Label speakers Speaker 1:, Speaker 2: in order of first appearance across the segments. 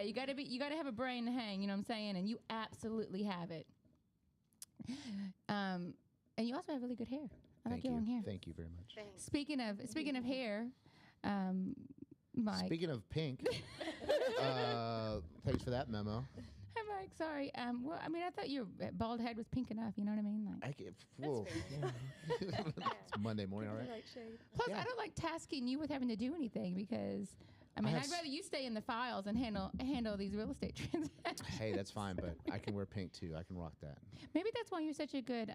Speaker 1: You gotta have a brain to hang. You know what I'm saying? And you absolutely have it. And you also have really good hair. I like your long hair.
Speaker 2: Thank you very much.
Speaker 3: Thanks.
Speaker 1: Speaking of hair, Mike.
Speaker 2: Speaking of pink, thanks for that memo.
Speaker 1: Hi, Mike. Sorry. Well, I mean, I thought your bald head was pink enough. You know what I mean? Like,
Speaker 2: Whoa. It's Monday morning, all right?
Speaker 1: plus, I don't like tasking you with having to do anything because, I mean, I'd rather you stay in the files and handle these real estate transactions.
Speaker 2: Hey, that's fine, but I can wear pink too. I can rock that.
Speaker 1: Maybe that's why you're such a good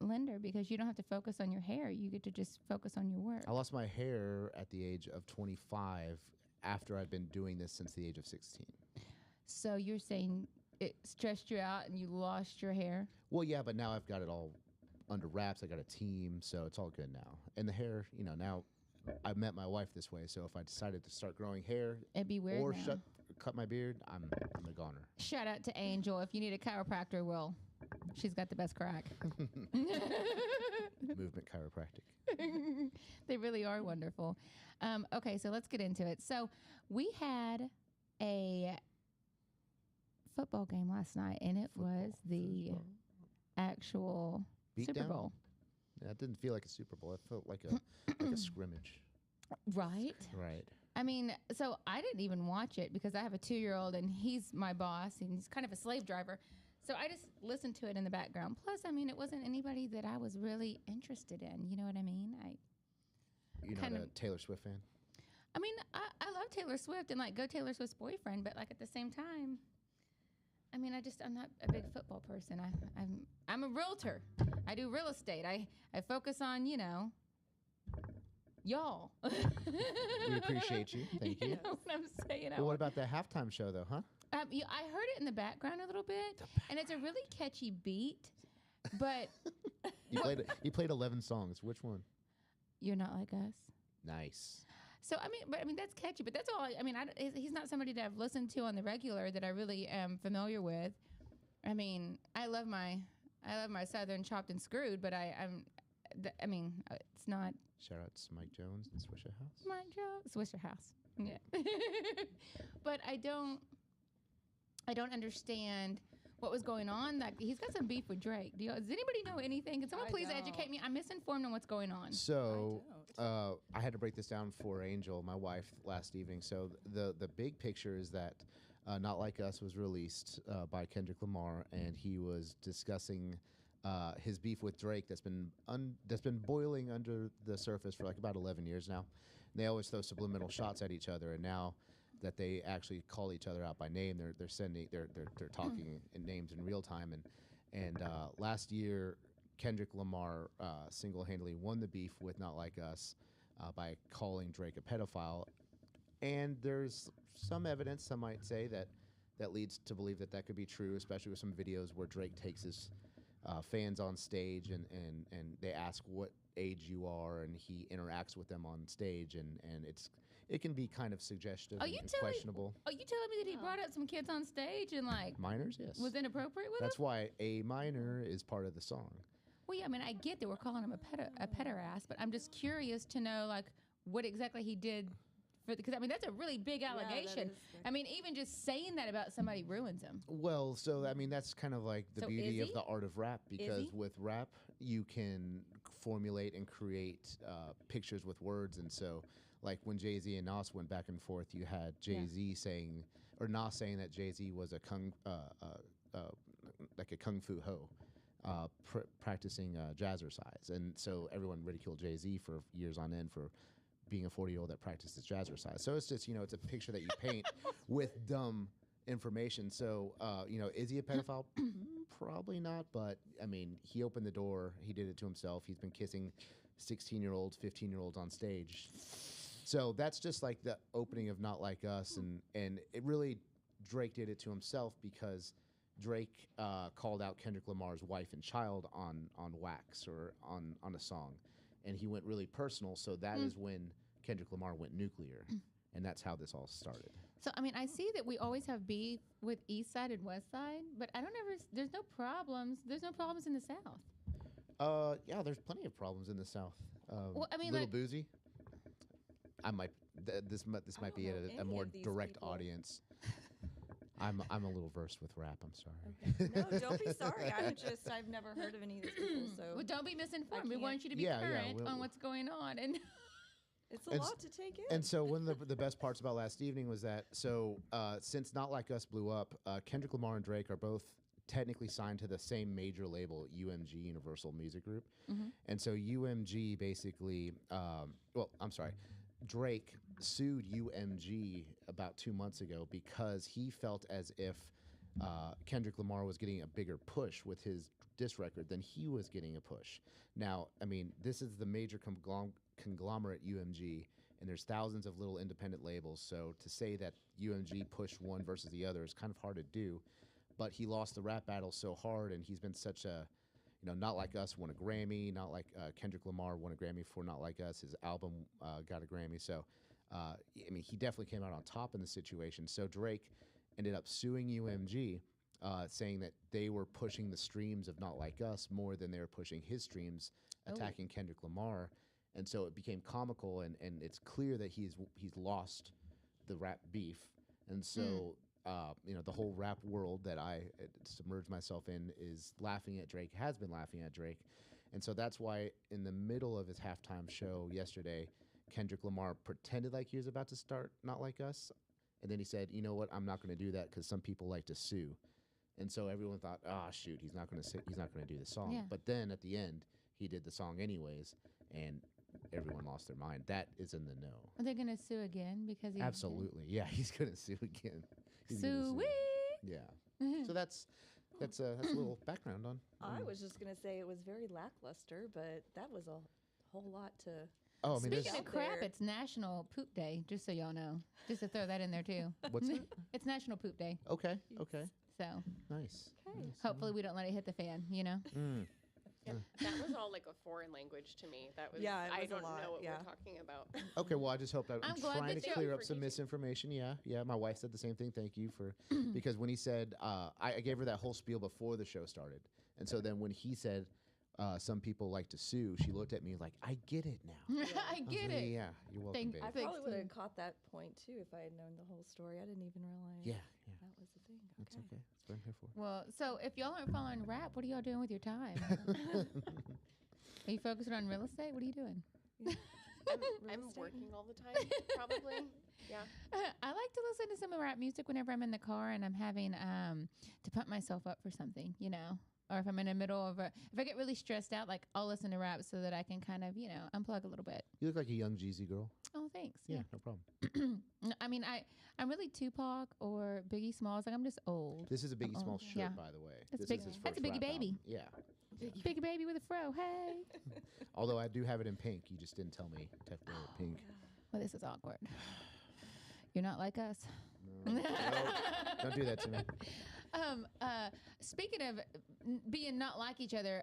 Speaker 1: lender, because you don't have to focus on your hair. You get to just focus on your work.
Speaker 2: I lost my hair at the age of 25 after I've been doing this since the age of 16.
Speaker 1: So you're saying it stressed you out and you lost your hair?
Speaker 2: Well, yeah, but now I've got it all under wraps. I got a team, so it's all good now. And the hair, now I met my wife this way, so if I decided to start growing hair,
Speaker 1: it'd be weird
Speaker 2: or
Speaker 1: now.
Speaker 2: cut my beard, I'm a goner.
Speaker 1: Shout out to Angel. If you need a chiropractor, well, she's got the best crack.
Speaker 2: Movement chiropractic.
Speaker 1: They really are wonderful. Okay, so let's get into it. So we had a football game last night, and it was the actual Super Bowl.
Speaker 2: Yeah, it didn't feel like a Super Bowl. It felt like a scrimmage.
Speaker 1: Right?
Speaker 2: Right.
Speaker 1: I mean, so I didn't even watch it because I have a 2-year-old and he's my boss and he's kind of a slave driver. So I just listened to it in the background. Plus, I mean, it wasn't anybody that I was really interested in. You know what I mean?
Speaker 2: You're not a Taylor Swift fan?
Speaker 1: I mean, I love Taylor Swift and like go Taylor Swift's boyfriend, but like at the same time, I mean, I'm not a big football person. I'm a realtor. I do real estate. I focus on, y'all.
Speaker 2: We appreciate you. Thank you.
Speaker 1: You know what I'm saying?
Speaker 2: Well, what about the halftime show, though, huh?
Speaker 1: I heard it in the background a little bit, and it's a really catchy beat, but...
Speaker 2: You played 11 songs. Which one?
Speaker 1: You're Not Like Us.
Speaker 2: Nice.
Speaker 1: So, I mean, that's catchy, but that's all. He's not somebody that I've listened to on the regular that I really am familiar with. I mean, I love my Southern Chopped and Screwed, but it's not.
Speaker 2: Shout out to Mike Jones and Swisher House.
Speaker 1: Mike Jones, Swisher House. Yeah. But I don't understand what was going on. Like, he's got some beef with Drake. Does anybody know anything? Can someone please educate me? I'm misinformed on what's going on.
Speaker 2: So I had to break this down for Angel, my wife, last evening. So the big picture is that Not Like Us was released by Kendrick Lamar, and he was discussing his beef with Drake that's been boiling under the surface for like about 11 years now. And they always throw subliminal shots at each other, and now that they actually call each other out by name, they're talking in names in real time. And last year, Kendrick Lamar single-handedly won the beef with Not Like Us by calling Drake a pedophile. And there's some evidence, some might say, that leads to believe that could be true, especially with some videos where Drake takes his fans on stage and they ask what age you are, and he interacts with them on stage, and it can be kind of suggestive and questionable.
Speaker 1: Are you telling me that he brought up some kids on stage and like
Speaker 2: minors? Yes.
Speaker 1: Was inappropriate with
Speaker 2: That's
Speaker 1: them?
Speaker 2: why a minor is part of the song.
Speaker 1: Well, yeah, I mean, I get that we're calling him a pederast, but I'm just curious to know like what exactly he did. Because, I mean, that's a really big allegation. I mean, even just saying that about somebody ruins him.
Speaker 2: Well, so, I mean, that's kind of like the beauty of the art of rap, because with rap, you can formulate and create pictures with words. And so, like, when Jay-Z and Nas went back and forth, you had Jay-Z saying, or Nas saying that Jay-Z was a kung fu ho. Practicing jazzercise. And so everyone ridiculed Jay-Z for years on end for being a 40-year-old that practices jazzercise. So it's just, it's a picture that you paint with dumb information. So, is he a pedophile? Probably not, but, I mean, he opened the door. He did it to himself. He's been kissing 16-year-olds, 15-year-olds on stage. So that's just like the opening of Not Like Us, and it really, Drake did it to himself because Drake called out Kendrick Lamar's wife and child on wax or on a song. And he went really personal, so that is when Kendrick Lamar went nuclear, and that's how this all started.
Speaker 1: So, I mean, I see that we always have beef with East Side and West Side, but there's no problems. There's no problems in the South.
Speaker 2: Yeah, there's plenty of problems in the South.
Speaker 1: Well, I mean,
Speaker 2: Little
Speaker 1: like,
Speaker 2: Boozy. This might be a more direct audience. I'm a little versed with rap. I'm sorry.
Speaker 3: Okay. No, don't be sorry. I've never heard of any of these people. So
Speaker 1: Well, don't be misinformed. We
Speaker 3: can't-
Speaker 1: want you to be
Speaker 2: Yeah,
Speaker 1: current
Speaker 2: we'll-
Speaker 1: on what's going on. And
Speaker 3: it's a
Speaker 2: And
Speaker 3: lot to take in.
Speaker 2: And so one of the best parts about last evening was that since Not Like Us blew up, Kendrick Lamar and Drake are both technically signed to the same major label, UMG, Universal Music Group. And so UMG basically, Drake sued UMG about 2 months ago because he felt as if Kendrick Lamar was getting a bigger push with his diss record than he was getting a push. Now, I mean, this is the major conglomerate UMG, and there's thousands of little independent labels. So to say that UMG pushed one versus the other is kind of hard to do. But he lost the rap battle so hard, and he's been such a, Not Like Us won a Grammy, not like Kendrick Lamar won a Grammy for Not Like Us. His album got a Grammy. So, he definitely came out on top in the situation. So Drake ended up suing UMG, saying that they were pushing the streams of Not Like Us more than they were pushing his streams, attacking Kendrick Lamar. And so it became comical, and it's clear that he's lost the rap beef. And so, the whole rap world that I submerged myself in is laughing at Drake, has been laughing at Drake. And so that's why in the middle of his halftime show yesterday, Kendrick Lamar pretended like he was about to start Not Like Us. And then he said, you know what, I'm not going to do that because some people like to sue. And so everyone thought, shoot, he's not going to do the song.
Speaker 1: Yeah.
Speaker 2: But then at the end, he did the song anyways, and everyone lost their mind. That is in the know.
Speaker 1: are they going to sue again because he
Speaker 2: Absolutely. Yeah, he's going to sue again. He's gonna
Speaker 1: Sue.
Speaker 2: Yeah. So that's a little background on.
Speaker 3: I was just gonna say it was very lackluster, but that was a whole lot to.
Speaker 2: Oh, I mean,
Speaker 1: Speaking of
Speaker 3: out
Speaker 1: crap,
Speaker 3: there.
Speaker 1: it's National Poop Day, just so y'all know. Just to throw that in there, too.
Speaker 2: what's that?
Speaker 1: It's National Poop Day.
Speaker 2: Okay.
Speaker 1: So
Speaker 2: Nice.
Speaker 3: Okay.
Speaker 2: Nice.
Speaker 1: hopefully we don't let it hit the fan,
Speaker 2: Mm.
Speaker 4: Yeah, that was all like a foreign language to me. That was,
Speaker 3: Yeah, it
Speaker 4: I
Speaker 3: was a
Speaker 4: don't
Speaker 3: lot,
Speaker 4: know what
Speaker 3: yeah.
Speaker 4: we're talking about.
Speaker 2: Okay, well, I just hope I'm
Speaker 1: I'm glad
Speaker 2: trying
Speaker 1: that
Speaker 2: to
Speaker 1: you-
Speaker 2: clear up
Speaker 4: for
Speaker 2: some
Speaker 4: teaching.
Speaker 2: misinformation. Yeah. My wife said the same thing. Thank you for because when he said I gave her that whole spiel before the show started, and so then when he said some people like to sue, she looked at me like, I get it now.
Speaker 1: I
Speaker 2: I was
Speaker 1: get
Speaker 2: like,
Speaker 1: it.
Speaker 2: Yeah, you're welcome,
Speaker 1: Thank-
Speaker 2: babe.
Speaker 3: I
Speaker 1: Thanks,
Speaker 3: probably would
Speaker 1: Tim.
Speaker 3: have caught that point too if I had known the whole story. I didn't even realize.
Speaker 2: Yeah.
Speaker 3: That was the thing.
Speaker 2: That's
Speaker 3: Okay.
Speaker 2: okay. That's what I'm here for.
Speaker 1: Well, so if y'all aren't following rap, what are y'all doing with your time? Are you focusing on real estate? What are you doing?
Speaker 4: I'm working all the time, probably. Yeah.
Speaker 1: I like to listen to some rap music whenever I'm in the car and I'm having to pump myself up for something, or if I'm in the middle of if I get really stressed out, like I'll listen to rap so that I can kind of, unplug a little bit.
Speaker 2: You look like a young Jeezy girl.
Speaker 1: Oh, thanks.
Speaker 2: Yeah, no problem.
Speaker 1: I mean, I'm really Tupac or Biggie Smalls. Like I'm just old.
Speaker 2: This is a Biggie
Speaker 1: Uh-oh.
Speaker 2: Smalls shirt,
Speaker 1: Yeah.
Speaker 2: by the way.
Speaker 1: That's
Speaker 2: This
Speaker 1: big-
Speaker 2: is his
Speaker 1: that's a
Speaker 2: first
Speaker 1: Biggie
Speaker 2: rap
Speaker 1: baby.
Speaker 2: album. Yeah.
Speaker 1: Biggie baby with a fro. Hey.
Speaker 2: Although I do have it in pink. You just didn't tell me to wear it pink.
Speaker 1: Well, this is awkward. You're not like us.
Speaker 2: No. Don't do that to me.
Speaker 1: Speaking of being not like each other,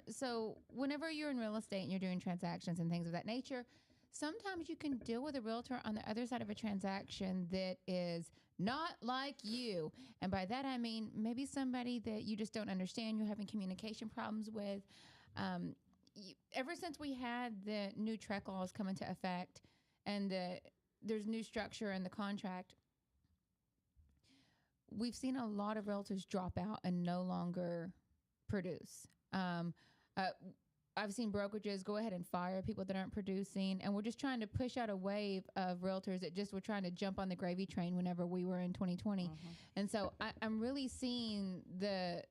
Speaker 1: so whenever you're in real estate and you're doing transactions and things of that nature, sometimes you can deal with a realtor on the other side of a transaction that is not like you. And by that, I mean maybe somebody that you just don't understand, you're having communication problems with. Ever since we had the new TREC laws come into effect and there's new structure in the contract, we've seen a lot of realtors drop out and no longer produce. I've seen brokerages go ahead and fire people that aren't producing, and we're just trying to push out a wave of realtors that just were trying to jump on the gravy train whenever we were in 2020. And so I'm really seeing the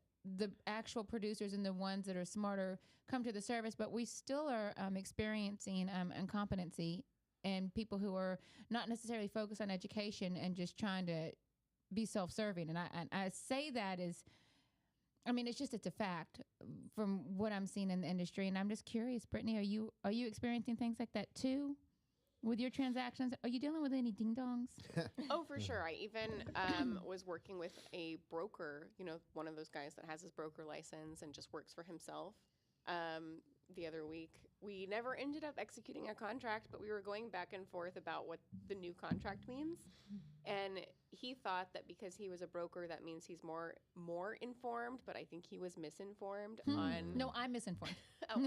Speaker 1: actual producers and the ones that are smarter come to the service, but we still are experiencing incompetency and people who are not necessarily focused on education and just trying to be self-serving. And I say that is, I mean, it's a fact from what I'm seeing in the industry. And I'm just curious, Brittany, are you experiencing things like that too with your transactions? Are you dealing with any ding-dongs?
Speaker 4: Oh, for sure. I even was working with a broker, one of those guys that has his broker license and just works for himself. The other week, we never ended up executing a contract, but we were going back and forth about what the new contract means. And he thought that because he was a broker, that means he's more informed, but I think he was misinformed on.
Speaker 1: No, I'm misinformed.
Speaker 4: Oh.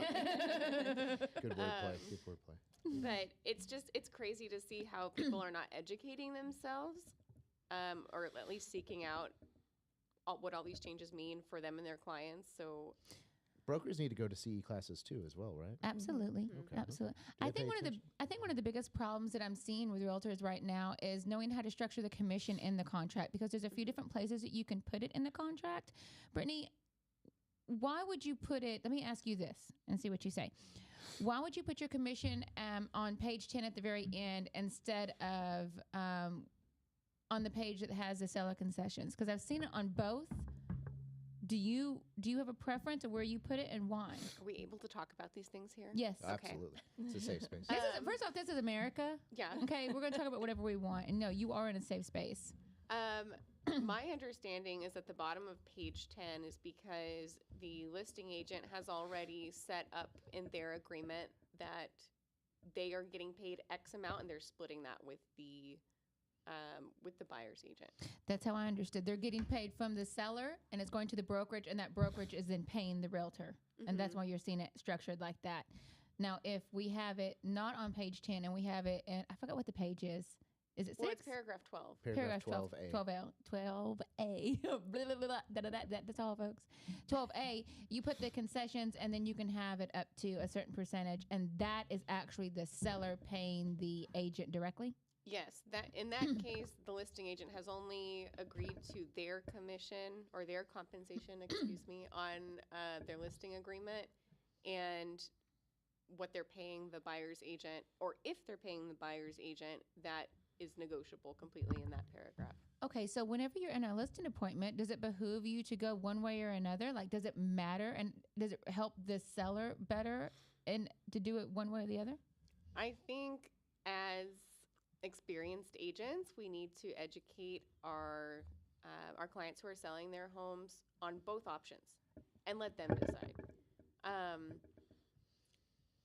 Speaker 2: Good wordplay. Good wordplay.
Speaker 4: But it's crazy to see how people are not educating themselves or at least seeking out what all these changes mean for them and their clients. So
Speaker 2: Brokers need to go to CE classes too, as well, right?
Speaker 1: Absolutely.
Speaker 2: Okay.
Speaker 1: Absolutely.
Speaker 2: Do
Speaker 1: I
Speaker 2: they
Speaker 1: think
Speaker 2: pay
Speaker 1: one of the biggest problems that I'm seeing with realtors right now is knowing how to structure the commission in the contract, because there's a few different places that you can put it in the contract. Brittany, why would you put it? Let me ask you this and see what you say. Why would you put your commission on page 10 at the very end instead of on the page that has the seller concessions? Because I've seen it on both. Do you have a preference of where you put it and why?
Speaker 4: are we able to talk about these things here?
Speaker 1: Yes.
Speaker 2: Absolutely. It's a safe space.
Speaker 1: This is, first off, this is America.
Speaker 4: Yeah.
Speaker 1: Okay, we're going to talk about whatever we want. And no, you are in a safe space.
Speaker 4: My understanding is that the bottom of page 10 is because the listing agent has already set up in their agreement that they are getting paid X amount and they're splitting that with the buyer's agent.
Speaker 1: That's how I understood. They're getting paid from the seller, and it's going to the brokerage, and that brokerage is then paying the realtor. And that's why you're seeing it structured like that. Now, if we have it not on page 10 and we have it, and I forgot what the page is. Is it 6?
Speaker 4: Well, it's paragraph 12.
Speaker 2: Paragraph
Speaker 1: 12A.
Speaker 2: 12A.
Speaker 1: 12A. Blah, blah, blah, blah, that's all, folks. 12A, you put the concessions, and then you can have it up to a certain percentage, and that is actually the seller paying the agent directly?
Speaker 4: Yes, that in that case, the listing agent has only agreed to their commission or their compensation, excuse me, on their listing agreement, and what they're paying the buyer's agent, or if they're paying the buyer's agent, that is negotiable completely in that paragraph.
Speaker 1: Okay, so whenever you're in a listing appointment, does it behoove you to go one way or another? Like, does it matter, and does it help the seller better and to do it one way or the other?
Speaker 4: I think as experienced agents, we need to educate our clients who are selling their homes on both options and let them decide.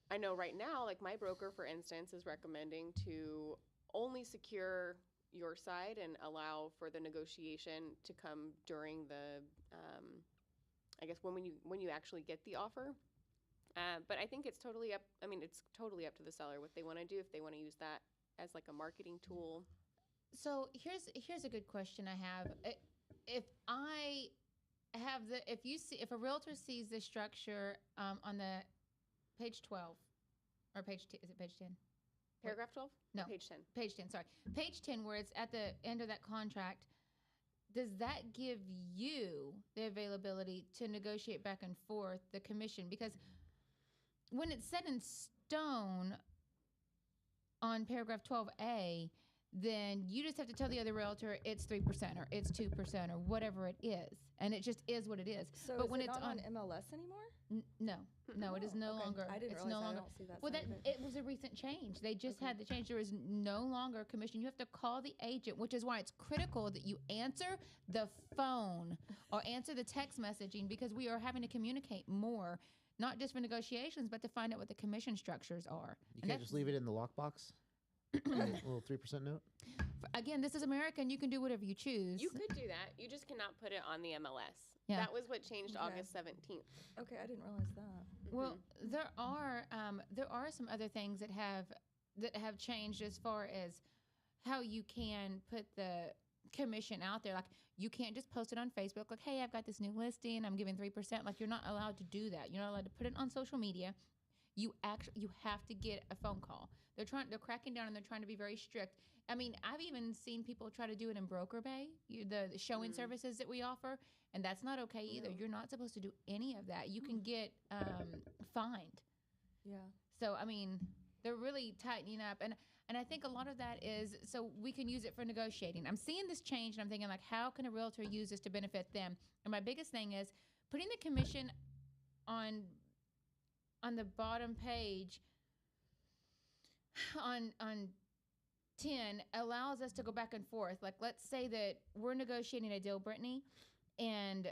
Speaker 4: I know right now, like my broker, for instance, is recommending to only secure your side and allow for the negotiation to come during the, I guess when you actually get the offer. But I think it's totally up. I mean, it's totally up to the seller what they want to do, if they want to use that as like a marketing tool.
Speaker 1: So here's a good question I have. If I have if a realtor sees the structure on the page 12 or page 10, is it page 10?
Speaker 4: Paragraph 12?
Speaker 1: No.
Speaker 4: Page 10.
Speaker 1: Page 10, sorry. Page 10, where it's at the end of that contract, does that give you the availability to negotiate back and forth the commission? Because when it's set in stone on paragraph 12A, then you just have to tell the other realtor it's 3% or it's 2% or whatever it is. And it just is what it is.
Speaker 3: So
Speaker 1: but
Speaker 3: is
Speaker 1: when
Speaker 3: it
Speaker 1: it's
Speaker 3: not on MLS anymore?
Speaker 1: No, it is no
Speaker 3: Okay.
Speaker 1: longer.
Speaker 3: I didn't
Speaker 1: it's
Speaker 3: realize
Speaker 1: no
Speaker 3: that.
Speaker 1: longer.
Speaker 3: I don't see that
Speaker 1: Well,
Speaker 3: side
Speaker 1: that
Speaker 3: of it.
Speaker 1: it was a recent change. They just
Speaker 3: Okay.
Speaker 1: had the change. There is no longer commission. You have to call the agent, which is why it's critical that you answer the phone or answer the text messaging, because we are having to communicate more, not just for negotiations, but to find out what the commission structures are.
Speaker 2: You
Speaker 1: And
Speaker 2: can't just leave it in the lockbox? A little 3% note?
Speaker 1: Again, this is America, and you can do whatever you choose.
Speaker 4: You could do that. You just cannot put it on the MLS.
Speaker 1: Yeah.
Speaker 4: That was what changed
Speaker 3: Okay.
Speaker 4: August 17th.
Speaker 3: Okay, I didn't realize that.
Speaker 1: Well, there are some other things that have changed as far as how you can put the commission out there. Like, you can't just post it on Facebook like, hey, I've got this new listing, I'm giving 3%. Like, you're not allowed to do that. You're not allowed to put it on social media. You have to get a phone call. They're cracking down, and they're trying to be very strict. I mean, I've even seen people try to do it in Broker Bay, the showing services that we offer, and that's not okay either.
Speaker 3: No.
Speaker 1: You're not supposed to do any of that. You can get fined.
Speaker 3: Yeah.
Speaker 1: So, I mean, they're really tightening up. And I think a lot of that is so we can use it for negotiating. I'm seeing this change, and I'm thinking, like, how can a realtor use this to benefit them? And my biggest thing is putting the commission on the bottom page on 10 allows us to go back and forth. Like, let's say that we're negotiating a deal, Brittany, and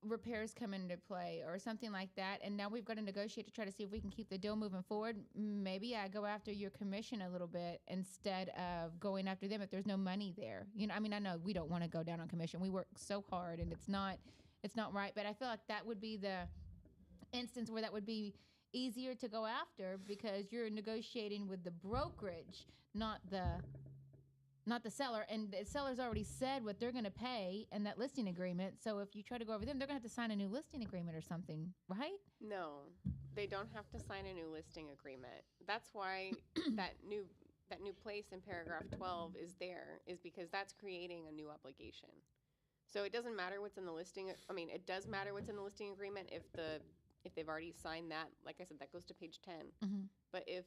Speaker 1: repairs come into play or something like that, and now we've got to negotiate to try to see if we can keep the deal moving forward. Maybe I go after your commission a little bit instead of going after them if there's no money there. You know, I mean, I know we don't want to go down on commission. We work so hard, and it's not right, but I feel like that would be the instance where that would be easier to go after, because you're negotiating with the brokerage, not the not the seller. And the seller's already said what they're going to pay in that listing agreement. So if you try to go over them, they're going to have to sign a new listing agreement or something, right?
Speaker 4: No, they don't have to sign a new listing agreement. That's why that new place in paragraph 12 is there, is because that's creating a new obligation. So it doesn't matter what's in the listing. I mean, it does matter what's in the listing agreement if they've already signed that. Like I said, that goes to page 10.
Speaker 1: Mm-hmm.
Speaker 4: But if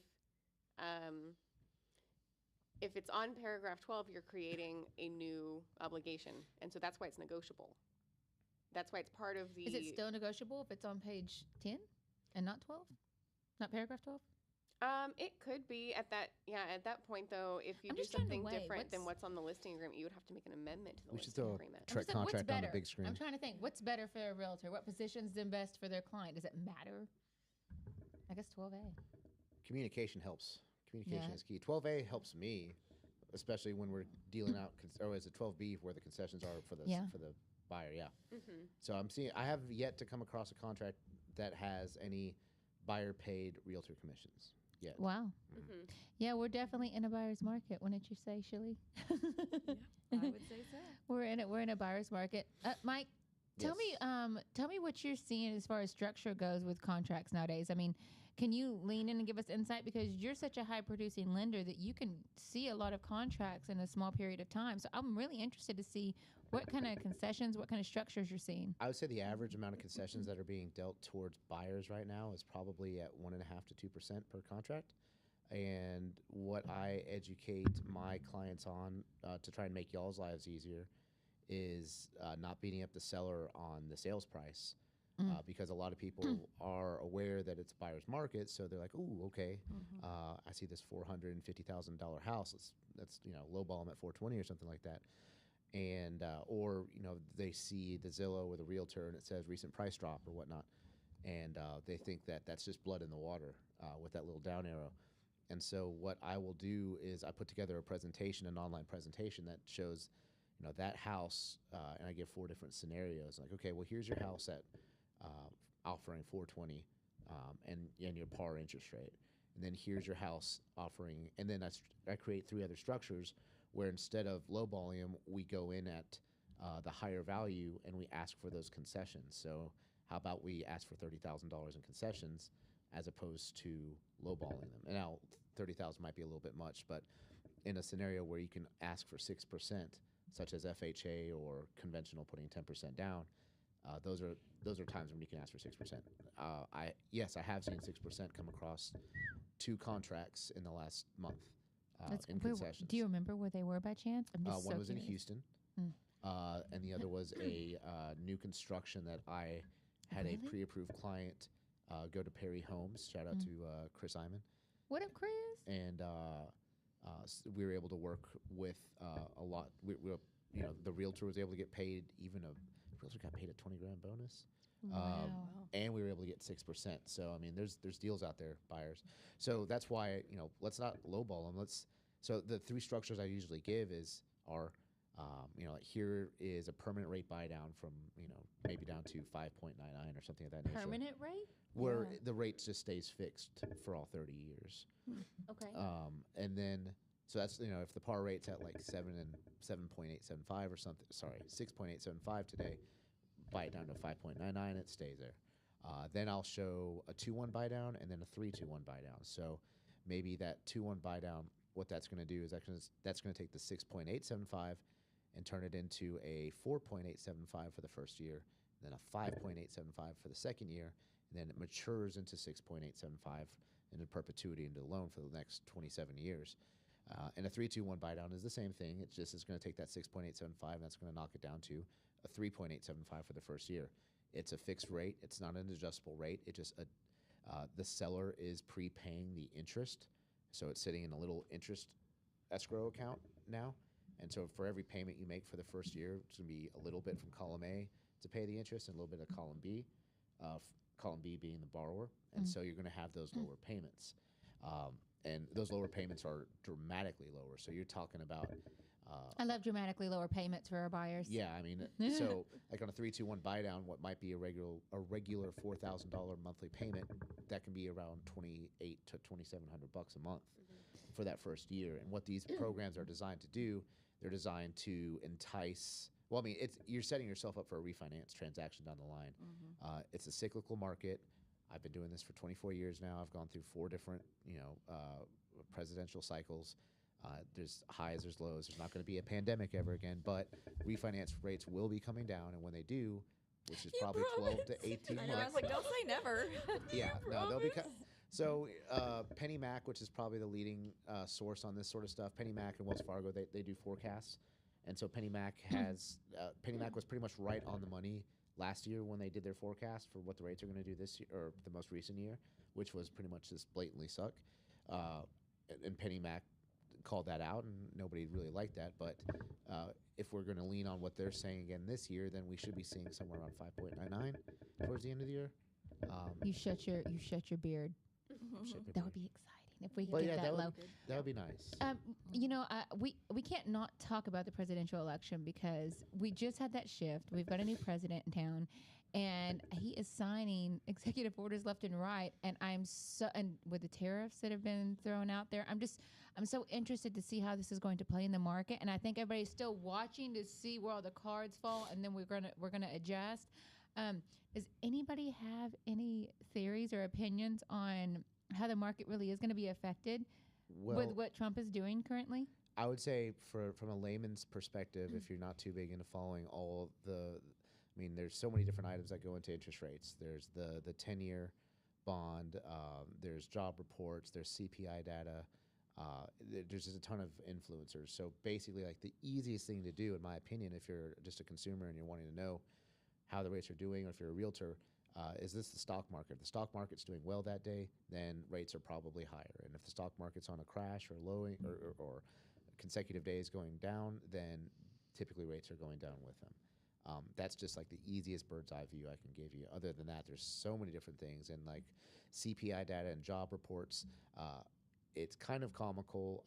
Speaker 4: it's on paragraph 12, you're creating a new obligation, and so that's why it's negotiable. That's why it's part of the.
Speaker 1: Is it still negotiable if it's on page 10 and not 12? Not paragraph 12?
Speaker 4: It could be at that point though. If you
Speaker 1: I'm
Speaker 4: do
Speaker 1: just trying to
Speaker 4: something
Speaker 1: weigh
Speaker 4: different than what's on the listing agreement, you would have to make an amendment to the
Speaker 2: We should
Speaker 4: listing
Speaker 2: throw
Speaker 4: agreement.
Speaker 2: TREC
Speaker 1: saying, what's
Speaker 2: contract on the
Speaker 1: better?
Speaker 2: big screen.
Speaker 1: I'm trying to think. What's better for a realtor? What positions them best for their client? Does it matter? I guess 12A.
Speaker 2: Communication helps. Communication
Speaker 1: Yeah.
Speaker 2: is key. 12A helps me, especially when we're dealing out, or is it 12B where the concessions are for the for the buyer? Yeah.
Speaker 4: Mm-hmm.
Speaker 2: So I have yet to come across a contract that has any buyer paid realtor commissions yet.
Speaker 1: Wow.
Speaker 4: Mm-hmm.
Speaker 1: Yeah, we're definitely in a buyer's market, wouldn't you say, Shirley?
Speaker 3: I would say so.
Speaker 1: We're in a buyer's market. Mike, tell
Speaker 2: Yes.
Speaker 1: me what you're seeing as far as structure goes with contracts nowadays. I mean, can you lean in and give us insight, because you're such a high producing lender that you can see a lot of contracts in a small period of time. So I'm really interested to see what kind of concessions, what kind of structures you're seeing.
Speaker 2: I would say the average amount of concessions that are being dealt towards buyers right now is probably at 1.5% to 2% per contract. And what I educate my clients on to try and make y'all's lives easier is not beating up the seller on the sales price. Because a lot of people are aware that it's a buyer's market, so they're like, "Ooh, okay, I see this $450,000 house. Let's lowball them at 420 or something like that." And or they see the Zillow or the realtor and it says recent price drop or whatnot, and they think that that's just blood in the water with that little down arrow. And so what I will do is I put together a presentation, an online presentation that shows that house, and I give 4 different scenarios. Like, okay, well, here's your house at offering 420 and your par interest rate, and then here's your house offering, and then I create 3 other structures where instead of low volume, we go in at the higher value and we ask for those concessions. So how about we ask for $30,000 in concessions as opposed to lowballing them? And now 30,000 might be a little bit much, but in a scenario where you can ask for 6%, such as FHA or conventional putting 10% down, those are times when you can ask for 6%. I have seen 6% come across 2 contracts in the last month in concessions.
Speaker 1: Do you remember where they were by chance? I'm just
Speaker 2: One
Speaker 1: so
Speaker 2: was in
Speaker 1: curious.
Speaker 2: Houston, and the other was a new construction that I had
Speaker 1: Really?
Speaker 2: a pre-approved client go to Perry Homes. Shout out to Chris Iman.
Speaker 1: What up, Chris?
Speaker 2: And we were able to work with a lot. The realtor was able to get paid. Even a realtor got paid a $20,000 bonus.
Speaker 1: Wow.
Speaker 2: And we were able to get 6%. So I mean, there's deals out there, buyers. So that's why let's not lowball them. So the 3 structures I usually give are here is a permanent rate buy down from maybe down to 5.99 or something of that nature.
Speaker 1: Permanent rate?
Speaker 2: Where the rate just stays fixed for all 30 years.
Speaker 1: Okay.
Speaker 2: And then so that's if the par rate's at like 7.875 or something. Sorry, 6.875 today. Buy it down to 5.99, it stays there. Then I'll show a 2-1 buy down and then a 3-2-1 buy down. So maybe that 2-1 buy down, what that's going to do is that's going to take the 6.875 and turn it into a 4.875 for the first year, then a 5.875 for the second year, and then it matures into 6.875 into perpetuity into the loan for the next 27 years. And a 3-2-1 buy down is the same thing. It's going to take that 6.875 and that's going to knock it down to a 3.875 for the first year. It's a fixed rate. It's not an adjustable rate. It just the seller is prepaying the interest, so it's sitting in a little interest escrow account now. And so for every payment you make for the first year, it's going to be a little bit from column A to pay the interest and a little bit of column B, column B being the borrower. And so you're going to have those lower payments. And those lower payments are dramatically lower. So you're talking about
Speaker 1: I love dramatically lower payments for our buyers.
Speaker 2: yeah, I mean, so like on a 3-2-1 buy down, what might be a regular $4,000 monthly payment, that can be around $2,800 to $2,700 a month. for that first year. And what these programs are designed to do, they're designed to entice. Well, I mean, you're setting yourself up for a refinance transaction down the line. It's a cyclical market. I've been doing this for 24 years now. I've gone through 4 different, presidential cycles. There's highs, there's lows. There's not going to be a pandemic ever again, but refinance rates will be coming down, and when they do, which is probably 12 to 18
Speaker 3: I
Speaker 2: months.
Speaker 3: know, I was like, don't say never.
Speaker 2: Yeah, no, they'll be. So Penny Mac, which is probably the leading source on this sort of stuff, Penny Mac and Wells Fargo, they do forecasts, and so Penny Mac was pretty much right on the money last year when they did their forecast for what the rates are going to do this year, or the most recent year, which was pretty much just blatantly suck. And Penny Mac called that out, and nobody really liked that. But if we're going to lean on what they're saying again this year, then we should be seeing somewhere around 5.99 towards the end of the year.
Speaker 1: You shut your beard. That would be exciting if we could get that low.
Speaker 2: That would be nice.
Speaker 1: We can't not talk about the presidential election because we just had that shift. We've got a new president in town, and he is signing executive orders left and right. And and with the tariffs that have been thrown out there, I'm so interested to see how this is going to play in the market. And I think everybody's still watching to see where all the cards fall, and then we're gonna adjust. Does anybody have any theories or opinions on how the market really is going to be affected with what Trump is doing currently?
Speaker 2: I would say from a layman's perspective, if you're not too big into following there's so many different items that go into interest rates. There's the 10-year bond, there's job reports, there's CPI data. There's just a ton of influencers. So basically, like, the easiest thing to do, in my opinion, if you're just a consumer and you're wanting to know how the rates are doing, or if you're a realtor, is this the stock market? If the stock market's doing well that day, then rates are probably higher. And if the stock market's on a crash or lowing or consecutive days going down, then typically rates are going down with them. That's just like the easiest bird's eye view I can give you. Other than that, there's so many different things, and like CPI data and job reports. It's kind of comical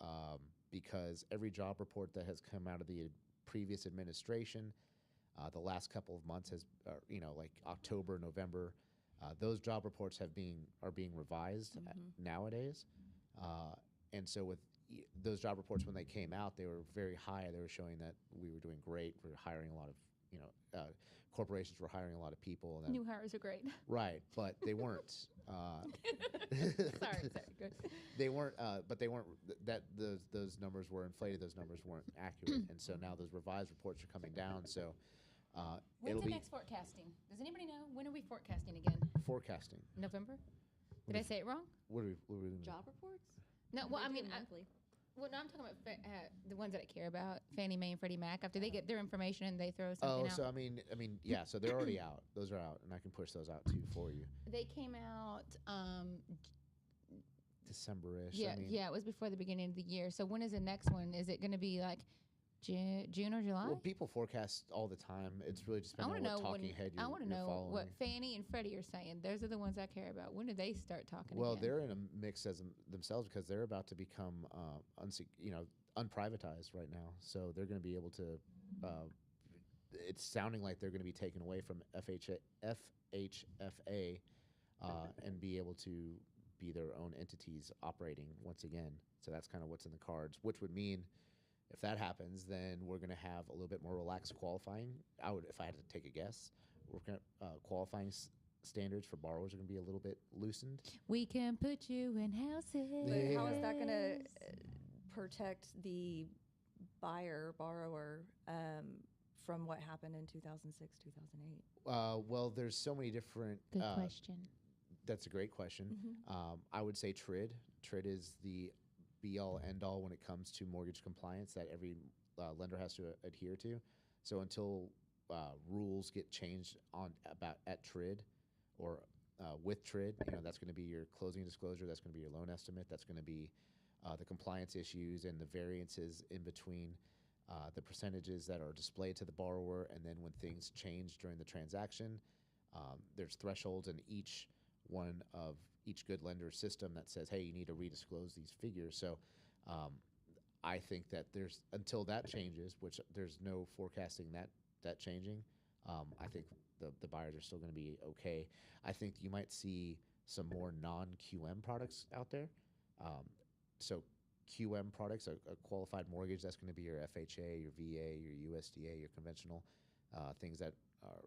Speaker 2: because every job report that has come out of the previous administration, the last couple of months like October, November, those job reports are being revised nowadays. And so with those job reports, when they came out, they were very high. They were showing that we were doing great. We were hiring a lot of, corporations were hiring a lot of people. And
Speaker 1: New hires are great.
Speaker 2: Right, but they weren't.
Speaker 1: Sorry, good.
Speaker 2: They weren't, but they weren't. Those numbers were inflated. Those numbers weren't accurate, and so now those revised reports are coming down. So
Speaker 1: when's the next forecasting? Does anybody know? When are we forecasting again?
Speaker 2: Forecasting.
Speaker 1: November? Did I say it wrong?
Speaker 2: What are we doing?
Speaker 3: Job reports?
Speaker 1: No. Well, I mean,
Speaker 3: monthly.
Speaker 1: I'm talking about the ones that I care about, Fannie Mae and Freddie Mac. After they get their information and they throw something out.
Speaker 2: So I mean, yeah. So they're already out. Those are out, and I can push those out too for you.
Speaker 1: They came out
Speaker 2: December-ish.
Speaker 1: Yeah, it was before the beginning of the year. So when is the next one? Is it going to be like June or July?
Speaker 2: Well, people forecast all the time. It's really just depending on what talking head you're
Speaker 1: I want to know
Speaker 2: following.
Speaker 1: what Fannie and Freddie are saying. Those are the ones I care about. When do they start talking
Speaker 2: Well,
Speaker 1: again?
Speaker 2: they're in a mix as themselves because they're about to become unprivatized right now. So they're going to be able to. It's sounding like they're going to be taken away from FHFA and be able to be their own entities operating once again. So that's kind of what's in the cards, which would mean if that happens, then we're going to have a little bit more relaxed qualifying. If I had to take a guess, we're going to qualifying standards for borrowers are going to be a little bit loosened.
Speaker 1: We can put you in houses.
Speaker 3: But how is that going to protect the borrower from what happened in 2006, 2008?
Speaker 2: Well, there's so many different.
Speaker 1: Good question.
Speaker 2: That's a great question. I would say TREC. TREC is the be-all, end-all when it comes to mortgage compliance that every lender has to adhere to. So until rules get changed at TREC or with TREC, that's going to be your closing disclosure, that's going to be your loan estimate, that's going to be the compliance issues and the variances in between the percentages that are displayed to the borrower, and then when things change during the transaction, there's thresholds in each good lender system that says, hey, you need to redisclose these figures. So I think that until that changes, which there's no forecasting that changing, I think the buyers are still going to be okay. I think you might see some more non-QM products out there. So QM products, a qualified mortgage. That's going to be your FHA, your VA, your USDA, your conventional things that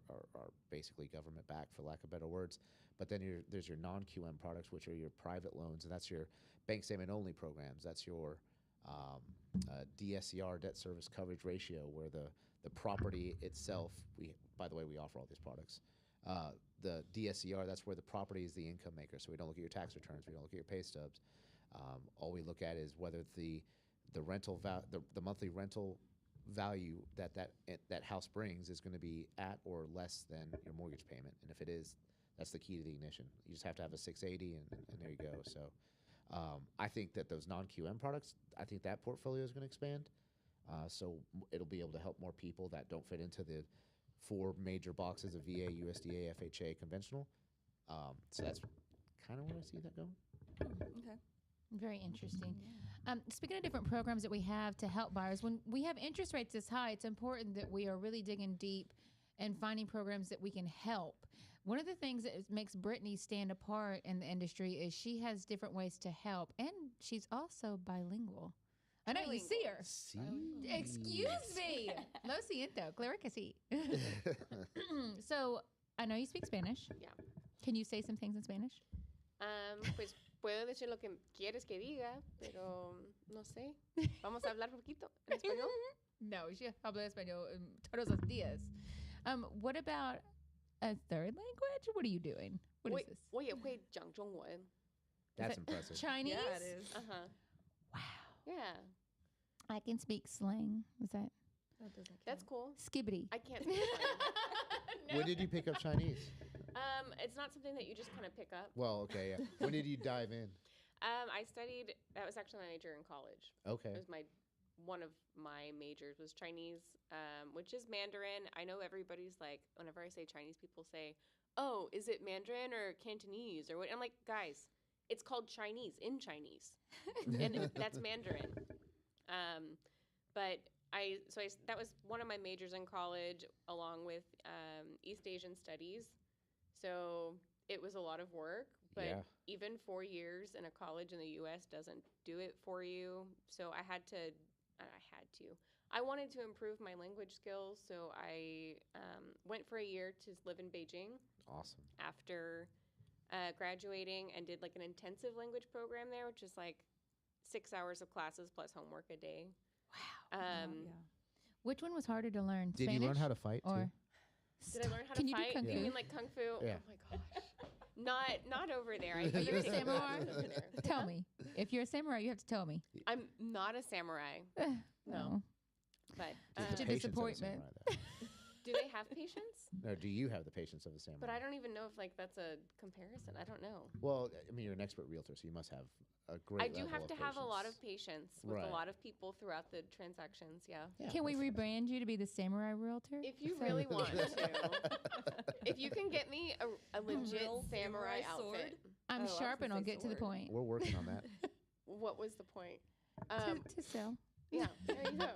Speaker 2: are basically government backed, for lack of better words. But then there's your non-QM products, which are your private loans, and that's your bank statement only programs. That's your DSCR, debt service coverage ratio, where the property itself, by the way, we offer all these products. The DSCR, that's where the property is the income maker. So we don't look at your tax returns, we don't look at your pay stubs. All we look at is whether the rental the monthly rental value that house brings is going to be at or less than your mortgage payment. And if it is, that's the key to the ignition. You just have to have a 680, and there you go. So I think that those non-QM products, I think that portfolio is going to expand. So it'll be able to help more people that don't fit into the 4 major boxes of VA, USDA, FHA, conventional. So that's kind of where I see that going.
Speaker 3: Okay.
Speaker 1: Very interesting. Speaking of different programs that we have to help buyers, when we have interest rates this high, it's important that we are really digging deep and finding programs that we can help. One of the things that makes Brittany stand apart in the industry is she has different ways to help, and she's also bilingual. I know you see her. Excuse me. Lo siento, claro que sí. So I know you speak Spanish.
Speaker 4: Yeah.
Speaker 1: Can you say some things in Spanish?
Speaker 4: Pues puedo decir lo que quieres que diga, pero no sé. Vamos a hablar poquito en español.
Speaker 1: No, she habla español todos los días. What about a third language? What are you doing? What is this?
Speaker 4: 我也会讲中文.
Speaker 2: That's
Speaker 1: that
Speaker 2: impressive.
Speaker 1: Chinese?
Speaker 3: Yeah, it is.
Speaker 1: Wow.
Speaker 4: Yeah.
Speaker 1: I can speak slang. Is that?
Speaker 3: That doesn't count.
Speaker 4: That's cool.
Speaker 1: Skibbity.
Speaker 4: I can't speak Chinese.
Speaker 2: When did you pick up Chinese?
Speaker 4: It's not something that you just kind of pick up.
Speaker 2: Well, okay, yeah. When did you dive in?
Speaker 4: I studied, that was actually my major in college.
Speaker 2: Okay.
Speaker 4: It was one of my majors was Chinese, which is Mandarin. I know everybody's like, whenever I say Chinese, people say, oh, is it Mandarin or Cantonese or what? I'm like, guys, it's called Chinese in Chinese. And that's Mandarin. But that was one of my majors in college, along with East Asian Studies. So it was a lot of work, but even 4 years in a college in the U.S. doesn't do it for you. So I wanted to improve my language skills, so I went for a year to live in Beijing.
Speaker 2: Awesome.
Speaker 4: After graduating, and did like an intensive language program there, which is like 6 hours of classes plus homework a day.
Speaker 1: Wow.
Speaker 3: Yeah.
Speaker 1: Which one was harder to learn?
Speaker 2: Did
Speaker 1: Spanish
Speaker 2: you learn how to fight too?
Speaker 1: or
Speaker 4: Did I learn how
Speaker 1: Can
Speaker 4: to
Speaker 1: you do
Speaker 4: fight?
Speaker 1: kung fu?
Speaker 4: You mean like kung fu?
Speaker 2: Yeah.
Speaker 4: Oh my gosh. Not over there.
Speaker 1: Are you a samurai?
Speaker 4: Over there.
Speaker 1: Tell me. If you're a samurai, you have to tell me.
Speaker 4: I'm not a samurai,
Speaker 1: No.
Speaker 4: but
Speaker 2: There's the
Speaker 1: To
Speaker 2: patience of a
Speaker 1: disappointment.
Speaker 2: samurai, though.
Speaker 4: do they have patience?
Speaker 2: No, do you have the patience of a samurai?
Speaker 4: But I don't even know if like that's a comparison. I don't know.
Speaker 2: Well, I mean, you're an expert realtor, so you must have a great.
Speaker 4: I do
Speaker 2: level
Speaker 4: have
Speaker 2: of
Speaker 4: to have a lot of
Speaker 2: patience.
Speaker 4: patience with
Speaker 2: Right.
Speaker 4: a lot of people throughout the transactions. Yeah.
Speaker 2: Yeah,
Speaker 1: Can we
Speaker 2: that's-
Speaker 1: rebrand you to be the samurai realtor?
Speaker 4: If you
Speaker 1: So-
Speaker 4: really want to. If you can get me a legit
Speaker 3: Real
Speaker 4: samurai
Speaker 3: samurai sword?
Speaker 4: outfit.
Speaker 1: I'm
Speaker 3: Oh, I was
Speaker 1: sharp and
Speaker 3: gonna
Speaker 1: I'll
Speaker 3: say
Speaker 1: get to the
Speaker 3: sword.
Speaker 1: point.
Speaker 2: We're working on that.
Speaker 4: What was the point?
Speaker 1: To sell.
Speaker 4: Yeah, there you go.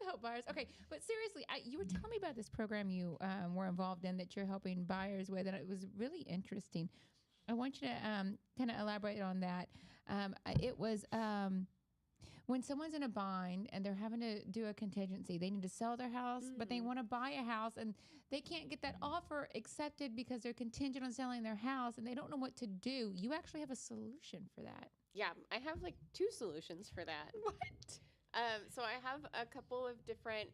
Speaker 1: To help buyers. Okay, but seriously, you were telling me about this program you were involved in that you're helping buyers with, and it was really interesting. I want you to kind of elaborate on that. It was when someone's in a bind and they're having to do a contingency, they need to sell their house, but they want to buy a house, and they can't get that offer accepted because they're contingent on selling their house, and they don't know what to do. You actually have a solution for that.
Speaker 4: Yeah, I have like 2 solutions for that.
Speaker 1: What?
Speaker 4: So I have a couple of different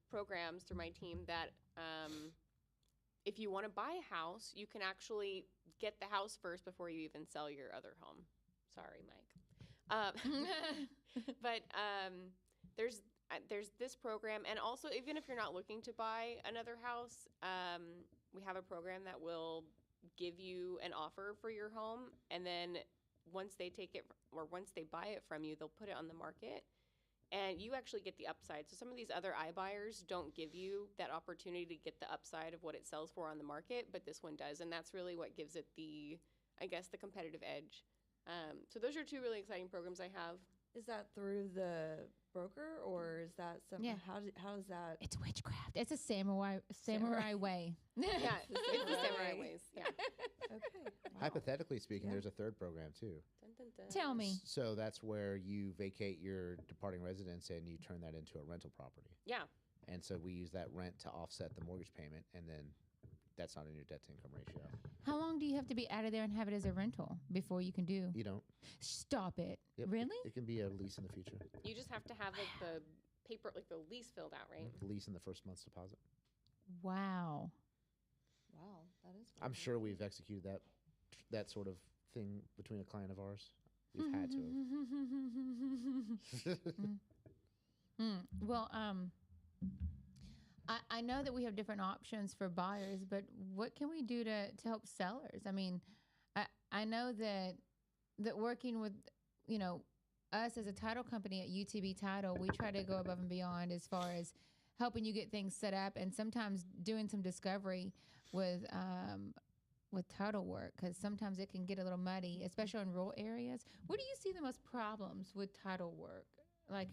Speaker 4: programs through my team that if you want to buy a house, you can actually get the house first before you even sell your other home. Sorry, Mike. But there's this program, and also even if you're not looking to buy another house, we have a program that will give you an offer for your home, and then once they take it or once they buy it from you, they'll put it on the market. And you actually get the upside. So some of these other iBuyers don't give you that opportunity to get the upside of what it sells for on the market, but this one does. And that's really what gives it the competitive edge. So those are 2 really exciting programs I have.
Speaker 3: Is that through the broker, or is that something?
Speaker 1: Yeah.
Speaker 3: How does that?
Speaker 1: It's witchcraft. It's a samurai way.
Speaker 4: Yeah, it's the samurai ways. Yeah.
Speaker 3: Okay. Wow.
Speaker 2: Hypothetically speaking,
Speaker 3: Yeah.
Speaker 2: there's a third program too.
Speaker 4: Dun, dun, dun.
Speaker 1: Tell me.
Speaker 2: So that's where you vacate your departing residence and you turn that into a rental property.
Speaker 4: Yeah.
Speaker 2: And so we use that rent to offset the mortgage payment, and then that's not in your debt to income ratio.
Speaker 1: How long do you have to be out of there and have it as a rental before you can do?
Speaker 2: You don't.
Speaker 1: Stop it.
Speaker 2: Yep,
Speaker 1: Really?
Speaker 2: It can be a lease in the future.
Speaker 4: You just have to have like the paper, like the lease filled out, right?
Speaker 2: The lease in the first month's deposit.
Speaker 1: Wow.
Speaker 3: Wow, that is.
Speaker 2: I'm sure we've executed that sort of thing between a client of ours. We've had to have.
Speaker 1: Well, I know that we have different options for buyers, but what can we do to help sellers? I mean, I know that working with, us as a title company at UTB Title, we try to go above and beyond as far as helping you get things set up, and sometimes doing some discovery with title work, because sometimes it can get a little muddy, especially in rural areas. Where do you see the most problems with title work? Like,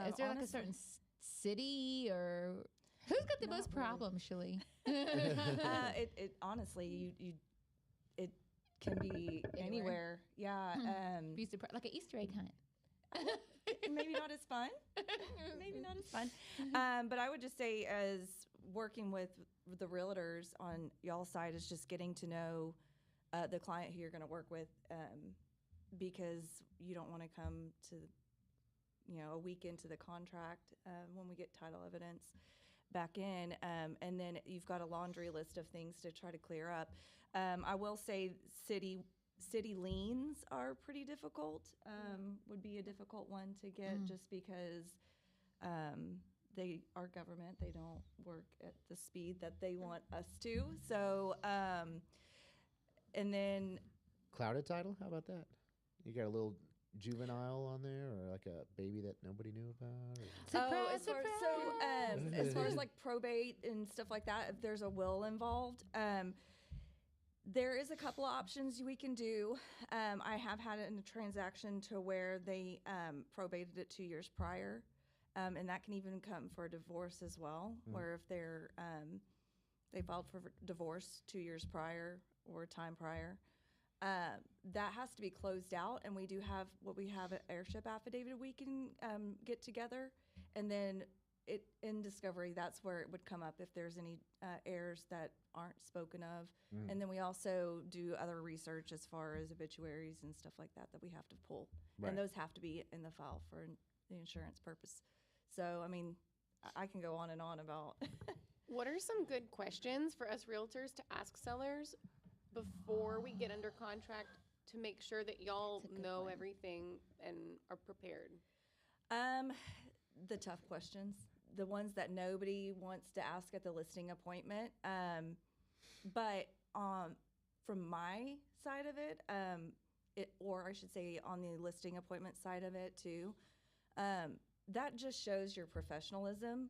Speaker 1: is there like a certain city, or who's got the
Speaker 3: Not
Speaker 1: most
Speaker 3: really.
Speaker 1: problems, Shelly?
Speaker 3: It honestly, you it can be anywhere. Yeah.
Speaker 1: Be surprised, like an Easter egg hunt.
Speaker 3: Maybe not as fun. Maybe not as fun. But I would just say, as working with the realtors on y'all's side, is just getting to know the client who you're going to work with, because you don't want to come to, a week into the contract when we get title evidence back in, and then you've got a laundry list of things to try to clear up. I will say city liens are pretty difficult, would be a difficult one to get, just because they are government. They don't work at the speed that they want us to. So, and then
Speaker 2: Clouded title? How about that? You got a little juvenile on there, or like a baby that nobody knew about? Or?
Speaker 1: Surprise,
Speaker 3: as far as like probate and stuff like that, if there's a will involved, there is a couple of options we can do. I have had it in a transaction to where they probated it 2 years prior, and that can even come for a divorce as well, where if they filed for divorce 2 years prior or time prior, that has to be closed out, and we do have an heirship affidavit we can get together, and then in discovery, that's where it would come up if there's any heirs that aren't spoken of. And then we also do other research as far as obituaries and stuff like that we have to pull.
Speaker 2: Right.
Speaker 3: And those have to be in the file for the insurance purpose. So, I mean, I can go on and on about.
Speaker 4: What are some good questions for us realtors to ask sellers before we get under contract to make sure that y'all
Speaker 1: That's a good
Speaker 4: know
Speaker 1: one.
Speaker 4: everything and are prepared?
Speaker 3: The tough questions, the ones that nobody wants to ask at the listing appointment. But from my side of it, or I should say on the listing appointment side of it too, that just shows your professionalism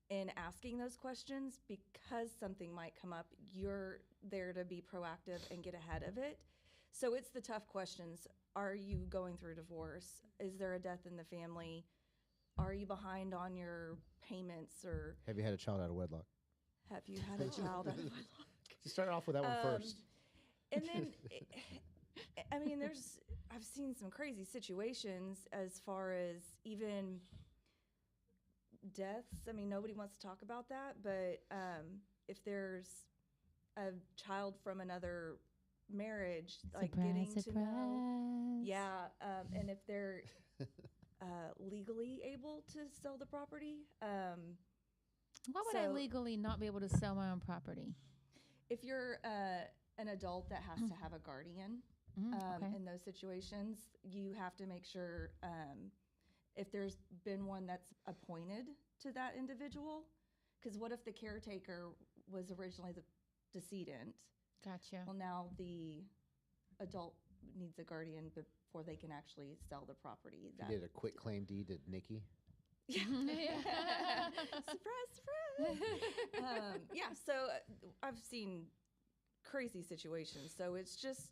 Speaker 3: in asking those questions, because something might come up. You're there to be proactive and get ahead of it. So it's the tough questions. Are you going through divorce? Is there a death in the family? Are you behind on your payments, or
Speaker 2: Have you had a child out of wedlock?
Speaker 3: have you had a child out of wedlock?
Speaker 2: You start off with that one first.
Speaker 3: And then, I mean, I've seen some crazy situations as far as even deaths. I mean, nobody wants to talk about that, but if there's a child from another marriage, like getting to know. Yeah, and if they're legally able to sell the property.
Speaker 1: Why would I legally not be able to sell my own property?
Speaker 3: If you're an adult that has to have a guardian
Speaker 1: Okay.
Speaker 3: in those situations, you have to make sure if there's been one that's appointed to that individual, because what if the caretaker was originally the decedent?
Speaker 1: Gotcha.
Speaker 3: Well, now the adult needs a guardian before they can actually sell the property.
Speaker 2: If you did a quick claim deed to Nikki.
Speaker 3: Surprise, surprise. Yeah, so I've seen crazy situations. So it's just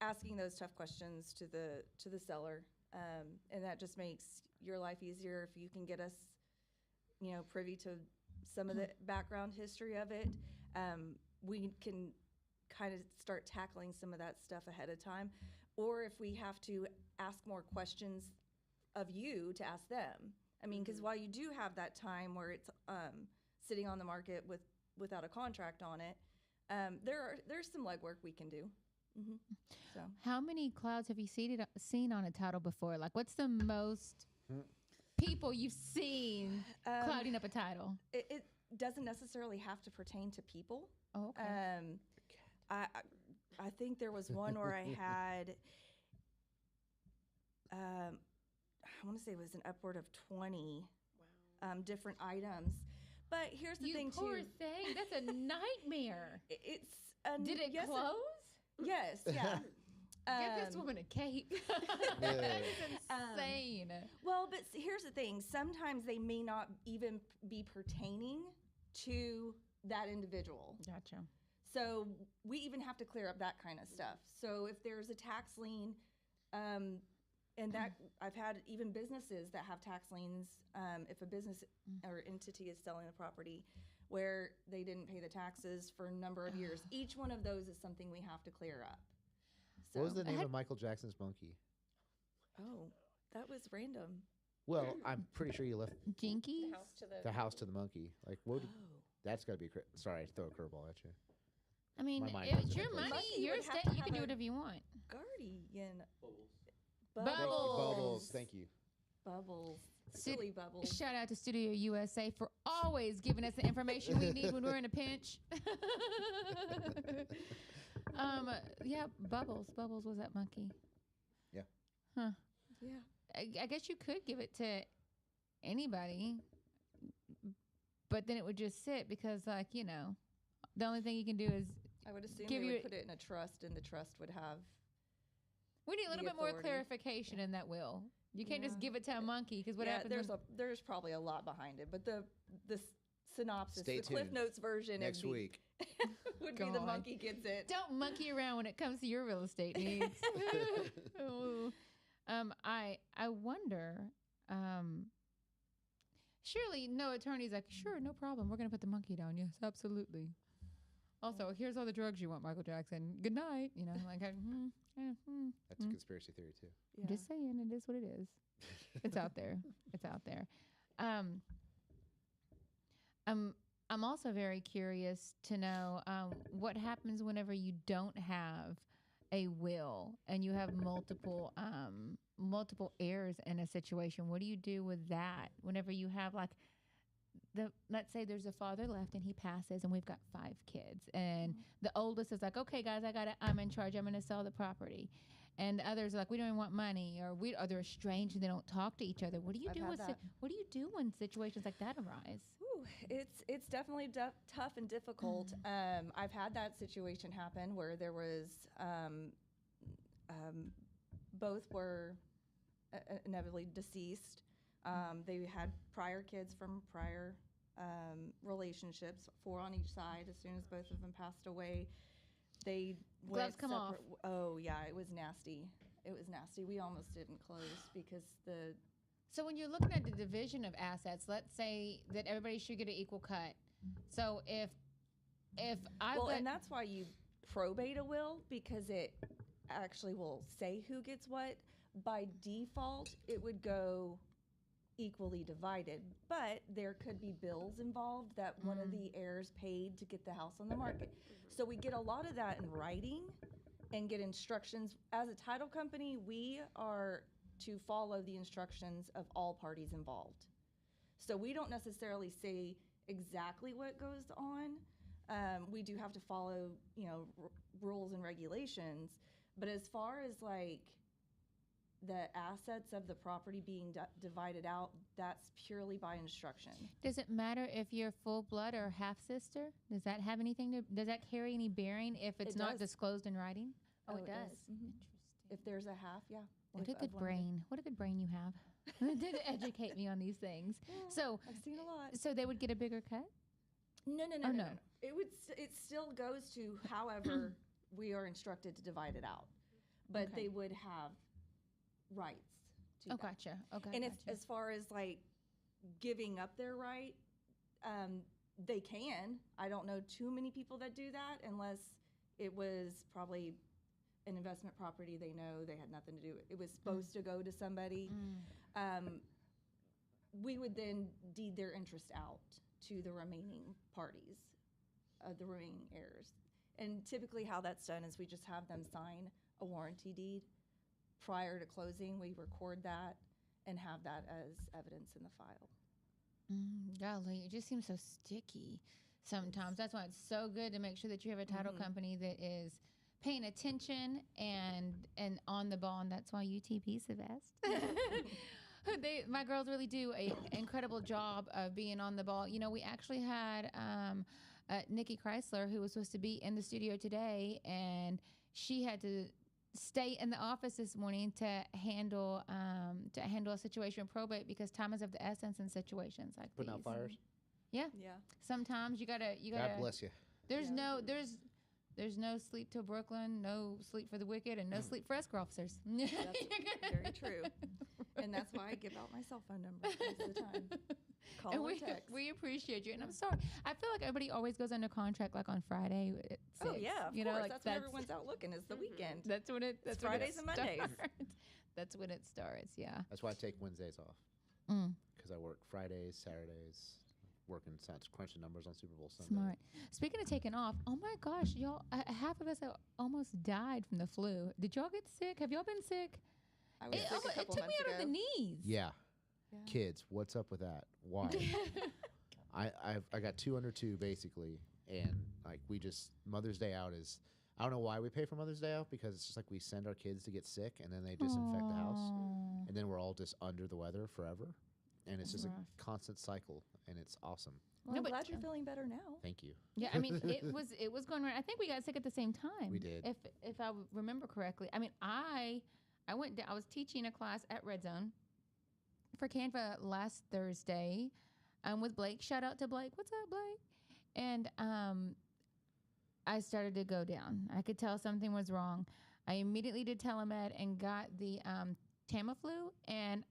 Speaker 3: asking those tough questions to the seller, and that just makes your life easier if you can get us, privy to some of the background history of it. We can kind of start tackling some of that stuff ahead of time. Or if we have to ask more questions of you to ask them. I mean, because while you do have that time where it's sitting on the market without a contract on it, there's some legwork we can do. So,
Speaker 1: how many clouds have you seen on a title before? Like, what's the most people you've seen clouding up a title?
Speaker 3: It doesn't necessarily have to pertain to people.
Speaker 1: Oh, okay.
Speaker 3: I think there was one where I had, I want to say it was an upward of 20 different items. But here's the thing,
Speaker 1: poor
Speaker 3: too.
Speaker 1: thing. That's a nightmare. Did it close?
Speaker 3: Yes, yeah.
Speaker 1: Give this woman a cape. That is insane.
Speaker 3: Well, but here's the thing. Sometimes they may not even be pertaining to that individual.
Speaker 1: Gotcha.
Speaker 3: So we even have to clear up that kind of stuff. So if there's a tax lien, and that I've had even businesses that have tax liens, if a business or entity is selling a property where they didn't pay the taxes for a number of years, each one of those is something we have to clear up. So,
Speaker 2: What was the name of Michael Jackson's monkey?
Speaker 3: Oh, that was random.
Speaker 2: Well, I'm pretty sure you left
Speaker 1: Jinkies?
Speaker 2: the house to the monkey. Like, that's got to be sorry, I throw a curveball at you.
Speaker 1: I mean,
Speaker 2: My mind
Speaker 1: if
Speaker 2: goes
Speaker 1: it's your
Speaker 2: into
Speaker 1: money,
Speaker 3: Monkey
Speaker 1: your
Speaker 3: would have
Speaker 1: estate,
Speaker 3: to
Speaker 1: you can
Speaker 3: have
Speaker 1: do
Speaker 3: a-
Speaker 1: whatever you want.
Speaker 3: Guardian.
Speaker 1: Bubbles.
Speaker 2: Bubbles. Thank you.
Speaker 3: Bubbles.
Speaker 1: Stu-
Speaker 3: Silly Bubbles.
Speaker 1: Shout out to StudioUSA for always giving us the information we need when we're in a pinch. Yeah, Bubbles. Bubbles was that monkey.
Speaker 2: Yeah.
Speaker 1: Huh.
Speaker 3: Yeah.
Speaker 1: I guess you could give it to anybody, but then it would just sit because, like, the only thing you can do is
Speaker 3: I would assume
Speaker 1: Give
Speaker 3: they
Speaker 1: you
Speaker 3: would
Speaker 1: a-
Speaker 3: put it in a trust, and the trust would have.
Speaker 1: we need a little
Speaker 3: the
Speaker 1: bit more
Speaker 3: authority.
Speaker 1: clarification in that will. You can't just
Speaker 3: Yeah.
Speaker 1: give it to a monkey because what happens?
Speaker 3: There's probably a lot behind it, but the synopsis,
Speaker 2: Stay
Speaker 3: the Cliff
Speaker 2: tuned.
Speaker 3: Notes version
Speaker 2: Next week.
Speaker 3: would be the
Speaker 1: God.
Speaker 3: monkey gets it.
Speaker 1: Don't monkey around when it comes to your real estate needs. Ooh. I wonder. Surely no attorney's like, sure, no problem. We're gonna put the monkey down. Yes, absolutely. Also, here's all the drugs you want, Michael Jackson. Good night. Like
Speaker 2: That's a conspiracy theory, too.
Speaker 3: Yeah.
Speaker 1: Just saying, it is what it is. It's out there. It's out there. I'm also very curious to know what happens whenever you don't have a will and you have multiple heirs in a situation. What do you do with that? Whenever you have let's say there's a father left and he passes and we've got 5 kids and the oldest is like, okay guys, I'm in charge. I'm going to sell the property. And others are like, we don't even want money, or they're estranged and they don't talk to each other. What do you do what do you do when situations like that arise?
Speaker 3: Ooh, it's definitely tough and difficult. I've had that situation happen where there was both were inevitably deceased. They had prior kids from prior relationships, 4 on each side. As soon as both of them passed away, they
Speaker 1: Gloves
Speaker 3: went
Speaker 1: come off.
Speaker 3: Oh yeah, it was nasty. It was nasty. We almost didn't close because
Speaker 1: So when you're looking at the division of assets, let's say that everybody should get an equal cut. So if I
Speaker 3: and that's why you probate a will, because it actually will say who gets what. By default, it would go equally divided, but there could be bills involved that one of the heirs paid to get the house on the market. So we get a lot of that in writing and get instructions. As a title company, we are to follow the instructions of all parties involved. So we don't necessarily say exactly what goes on. We do have to follow, rules and regulations. But as far as the assets of the property being divided out, that's purely by instruction.
Speaker 1: does it matter if you're full blood or half sister? Does that have anything does that carry any bearing if it's
Speaker 3: It
Speaker 1: not
Speaker 3: does.
Speaker 1: disclosed in writing?
Speaker 3: Oh, it does.
Speaker 1: Interesting.
Speaker 3: If there's a half, yeah.
Speaker 1: What
Speaker 3: If
Speaker 1: a
Speaker 3: of
Speaker 1: good
Speaker 3: one of the-
Speaker 1: brain. What a good brain you have. Did educate me on these things. So
Speaker 3: I've seen a lot.
Speaker 1: so they would get a bigger cut?
Speaker 3: No.
Speaker 1: Oh, no.
Speaker 3: It still goes to however we are instructed to divide it out, but
Speaker 1: Okay.
Speaker 3: they would have rights to
Speaker 1: Oh,
Speaker 3: that.
Speaker 1: gotcha. Okay.
Speaker 3: And
Speaker 1: gotcha.
Speaker 3: as far as like giving up their right, they can. I don't know too many people that do that unless it was probably an investment property they know they had nothing to do with. It was supposed to go to somebody. We would then deed their interest out to the remaining parties, the remaining heirs. And typically how that's done is we just have them sign a warranty deed prior to closing. We record that and have that as evidence in the file.
Speaker 1: Golly, it just seems so sticky sometimes. That's why it's so good to make sure that you have a title company that is paying attention and on the ball, and that's why UTP's the best. My girls really do an incredible job of being on the ball. You know, we actually had Nikki Chrysler, who was supposed to be in the studio today, and she had to stay in the office this morning to handle a situation in probate because time is of the essence in situations like
Speaker 2: Putting
Speaker 1: these.
Speaker 2: out fires.
Speaker 1: Yeah.
Speaker 3: Yeah.
Speaker 1: Sometimes you gotta.
Speaker 2: God bless you.
Speaker 1: There's
Speaker 3: Yeah.
Speaker 1: there's no sleep till Brooklyn, no sleep for the wicked, and no sleep for escrow officers.
Speaker 3: That's very true. And that's why I give out my cell phone number most of the time. Call
Speaker 1: And
Speaker 3: or
Speaker 1: we,
Speaker 3: text.
Speaker 1: we appreciate you. And I'm sorry. I feel like everybody always goes under contract like on Friday at 6.
Speaker 3: Oh yeah, of
Speaker 1: you know,
Speaker 3: course.
Speaker 1: like
Speaker 3: That's when everyone's out looking. Is the weekend.
Speaker 1: That's when it. That's when
Speaker 3: Fridays
Speaker 1: it
Speaker 3: and Mondays.
Speaker 1: starts. That's when it starts. Yeah.
Speaker 2: That's why I take Wednesdays off
Speaker 1: Mm,
Speaker 2: because I work Fridays, Saturdays, working crunching numbers on Super Bowl Sunday.
Speaker 1: smart. Speaking of taking off, oh my gosh, y'all! Half of us almost died from the flu. Did y'all get sick? Have y'all been sick?
Speaker 3: I was
Speaker 1: It,
Speaker 3: sick a
Speaker 1: it
Speaker 3: couple
Speaker 1: took me
Speaker 3: months
Speaker 1: out of the
Speaker 3: ago.
Speaker 1: knees.
Speaker 2: Yeah.
Speaker 3: Yeah.
Speaker 2: Kids, what's up with that? Why? I got 2 under 2 basically, and like we just Mother's Day out is I don't know why we pay for Mother's Day out because it's just like we send our kids to get sick and then they disinfect the house
Speaker 1: Aw.
Speaker 2: and then we're all just under the weather forever, and it's just
Speaker 1: Rough.
Speaker 2: a constant cycle and it's awesome.
Speaker 3: Well,
Speaker 1: No,
Speaker 3: I'm
Speaker 1: but-
Speaker 3: glad you're feeling better now.
Speaker 2: Thank you.
Speaker 1: Yeah, I mean, it was going right. I think we got sick at the same time.
Speaker 2: We did.
Speaker 1: If I remember correctly. I mean, I went down, I was teaching a class at Red Zone for Canva last Thursday with Blake. Shout out to Blake. What's up, Blake? And I started to go down. I could tell something was wrong. I immediately did telemed and got the Tamiflu, and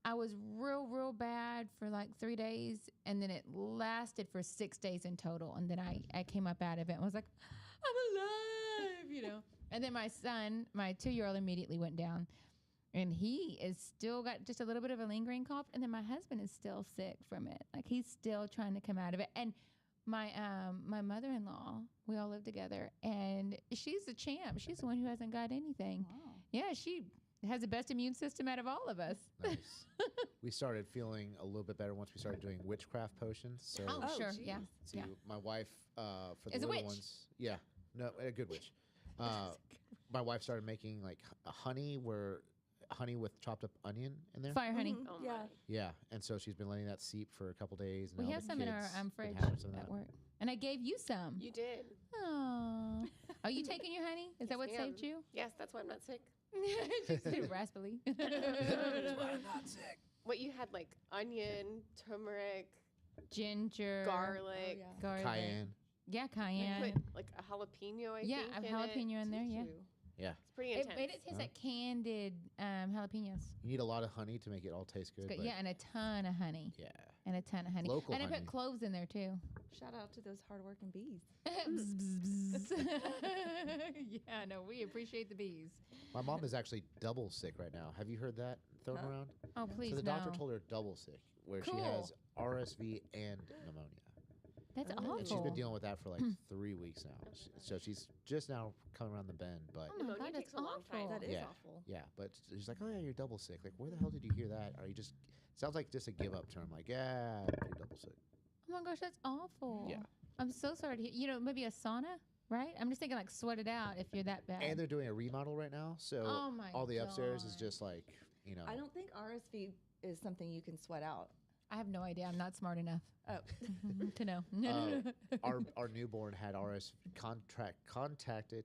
Speaker 1: I was real bad for like 3 days, and then it lasted for 6 days in total. And then I came up out of it and was like, I'm alive, you know. And then my son, my 2-year-old, immediately went down, and he is still got just a little bit of a lingering cough. And then my husband is still sick from it. Like he's still trying to come out of it. And my mother-in-law, we all live together, and she's the champ. She's the one who hasn't got anything.
Speaker 3: Wow.
Speaker 1: Yeah, she has the best immune system out of all of us.
Speaker 2: Nice. We started feeling a little bit better once we started doing witchcraft potions. So
Speaker 1: Oh,
Speaker 3: Oh,
Speaker 1: sure.
Speaker 3: geez.
Speaker 1: Yeah.
Speaker 2: see,
Speaker 1: Yeah.
Speaker 2: my wife for the
Speaker 1: Is a
Speaker 2: little
Speaker 1: witch.
Speaker 2: ones, yeah, no, a good witch. My wife started making like honey with chopped up onion in there.
Speaker 1: Fire honey.
Speaker 3: Mhm.
Speaker 4: Oh,
Speaker 3: Yeah.
Speaker 4: my.
Speaker 2: Yeah, and so she's been letting that seep for a couple days. And
Speaker 1: We
Speaker 2: now
Speaker 1: have
Speaker 2: the
Speaker 1: some in our
Speaker 2: kids been
Speaker 1: fridge
Speaker 2: having some of
Speaker 1: at
Speaker 2: that.
Speaker 1: work. And I gave you some.
Speaker 4: You did.
Speaker 1: Oh. Are you taking your honey? Is that
Speaker 4: Yes,
Speaker 1: what
Speaker 4: ma'am.
Speaker 1: saved you?
Speaker 4: Yes, that's why I'm not sick.
Speaker 1: She said raspily.
Speaker 2: I'm not sick.
Speaker 4: What you had like onion, turmeric,
Speaker 1: Ginger.
Speaker 4: garlic.
Speaker 3: Oh, yeah.
Speaker 1: Garlic.
Speaker 2: Cayenne.
Speaker 1: Yeah,
Speaker 4: You
Speaker 1: cayenne.
Speaker 4: put like a jalapeno, I
Speaker 1: Yeah,
Speaker 4: think.
Speaker 1: I have
Speaker 4: in
Speaker 1: jalapeno in there, yeah.
Speaker 3: Too.
Speaker 2: Yeah,
Speaker 4: It's pretty
Speaker 1: It
Speaker 4: intense.
Speaker 1: made it taste like candied jalapenos.
Speaker 2: you need a lot of honey to make it all taste good.
Speaker 1: It's good.
Speaker 2: but
Speaker 1: Yeah, and a ton of honey.
Speaker 2: yeah.
Speaker 1: And a ton of honey.
Speaker 2: Local
Speaker 1: and I
Speaker 2: honey.
Speaker 1: put cloves in there too.
Speaker 3: Shout out to those hardworking bees.
Speaker 1: Bzz, bzz, bzz. Yeah, no, we appreciate the bees.
Speaker 2: My mom is actually double sick right now. Have you heard that thrown
Speaker 3: Huh?
Speaker 2: around?
Speaker 1: Oh, please,
Speaker 2: So the doctor
Speaker 1: no.
Speaker 2: told her double sick, where she
Speaker 1: Cool.
Speaker 2: has RSV and pneumonia.
Speaker 1: That's
Speaker 3: And
Speaker 1: awful.
Speaker 2: And she's been dealing with that for like 3 weeks now. So she's just now coming around the bend. But
Speaker 1: Oh my
Speaker 4: Pneumonia
Speaker 1: God,
Speaker 4: takes
Speaker 1: that's
Speaker 4: a long time.
Speaker 1: awful.
Speaker 3: That is
Speaker 2: Yeah.
Speaker 3: awful.
Speaker 2: yeah, but she's like, oh yeah, you're double sick. Like, where the hell did you hear that? Are you just, sounds like just a give up term. Like, yeah, you're double sick.
Speaker 1: Oh my gosh, that's awful.
Speaker 2: Yeah.
Speaker 1: I'm so sorry to hear. You know, maybe a sauna, right? I'm just thinking like sweat it out if you're that bad.
Speaker 2: And they're doing a remodel right now. So
Speaker 1: Oh my
Speaker 2: all the upstairs is
Speaker 1: God.
Speaker 2: just like, you know.
Speaker 3: I don't think RSV is something you can sweat out.
Speaker 1: I have no idea. I'm not smart enough
Speaker 3: Oh.
Speaker 1: to know.
Speaker 2: Our newborn had contracted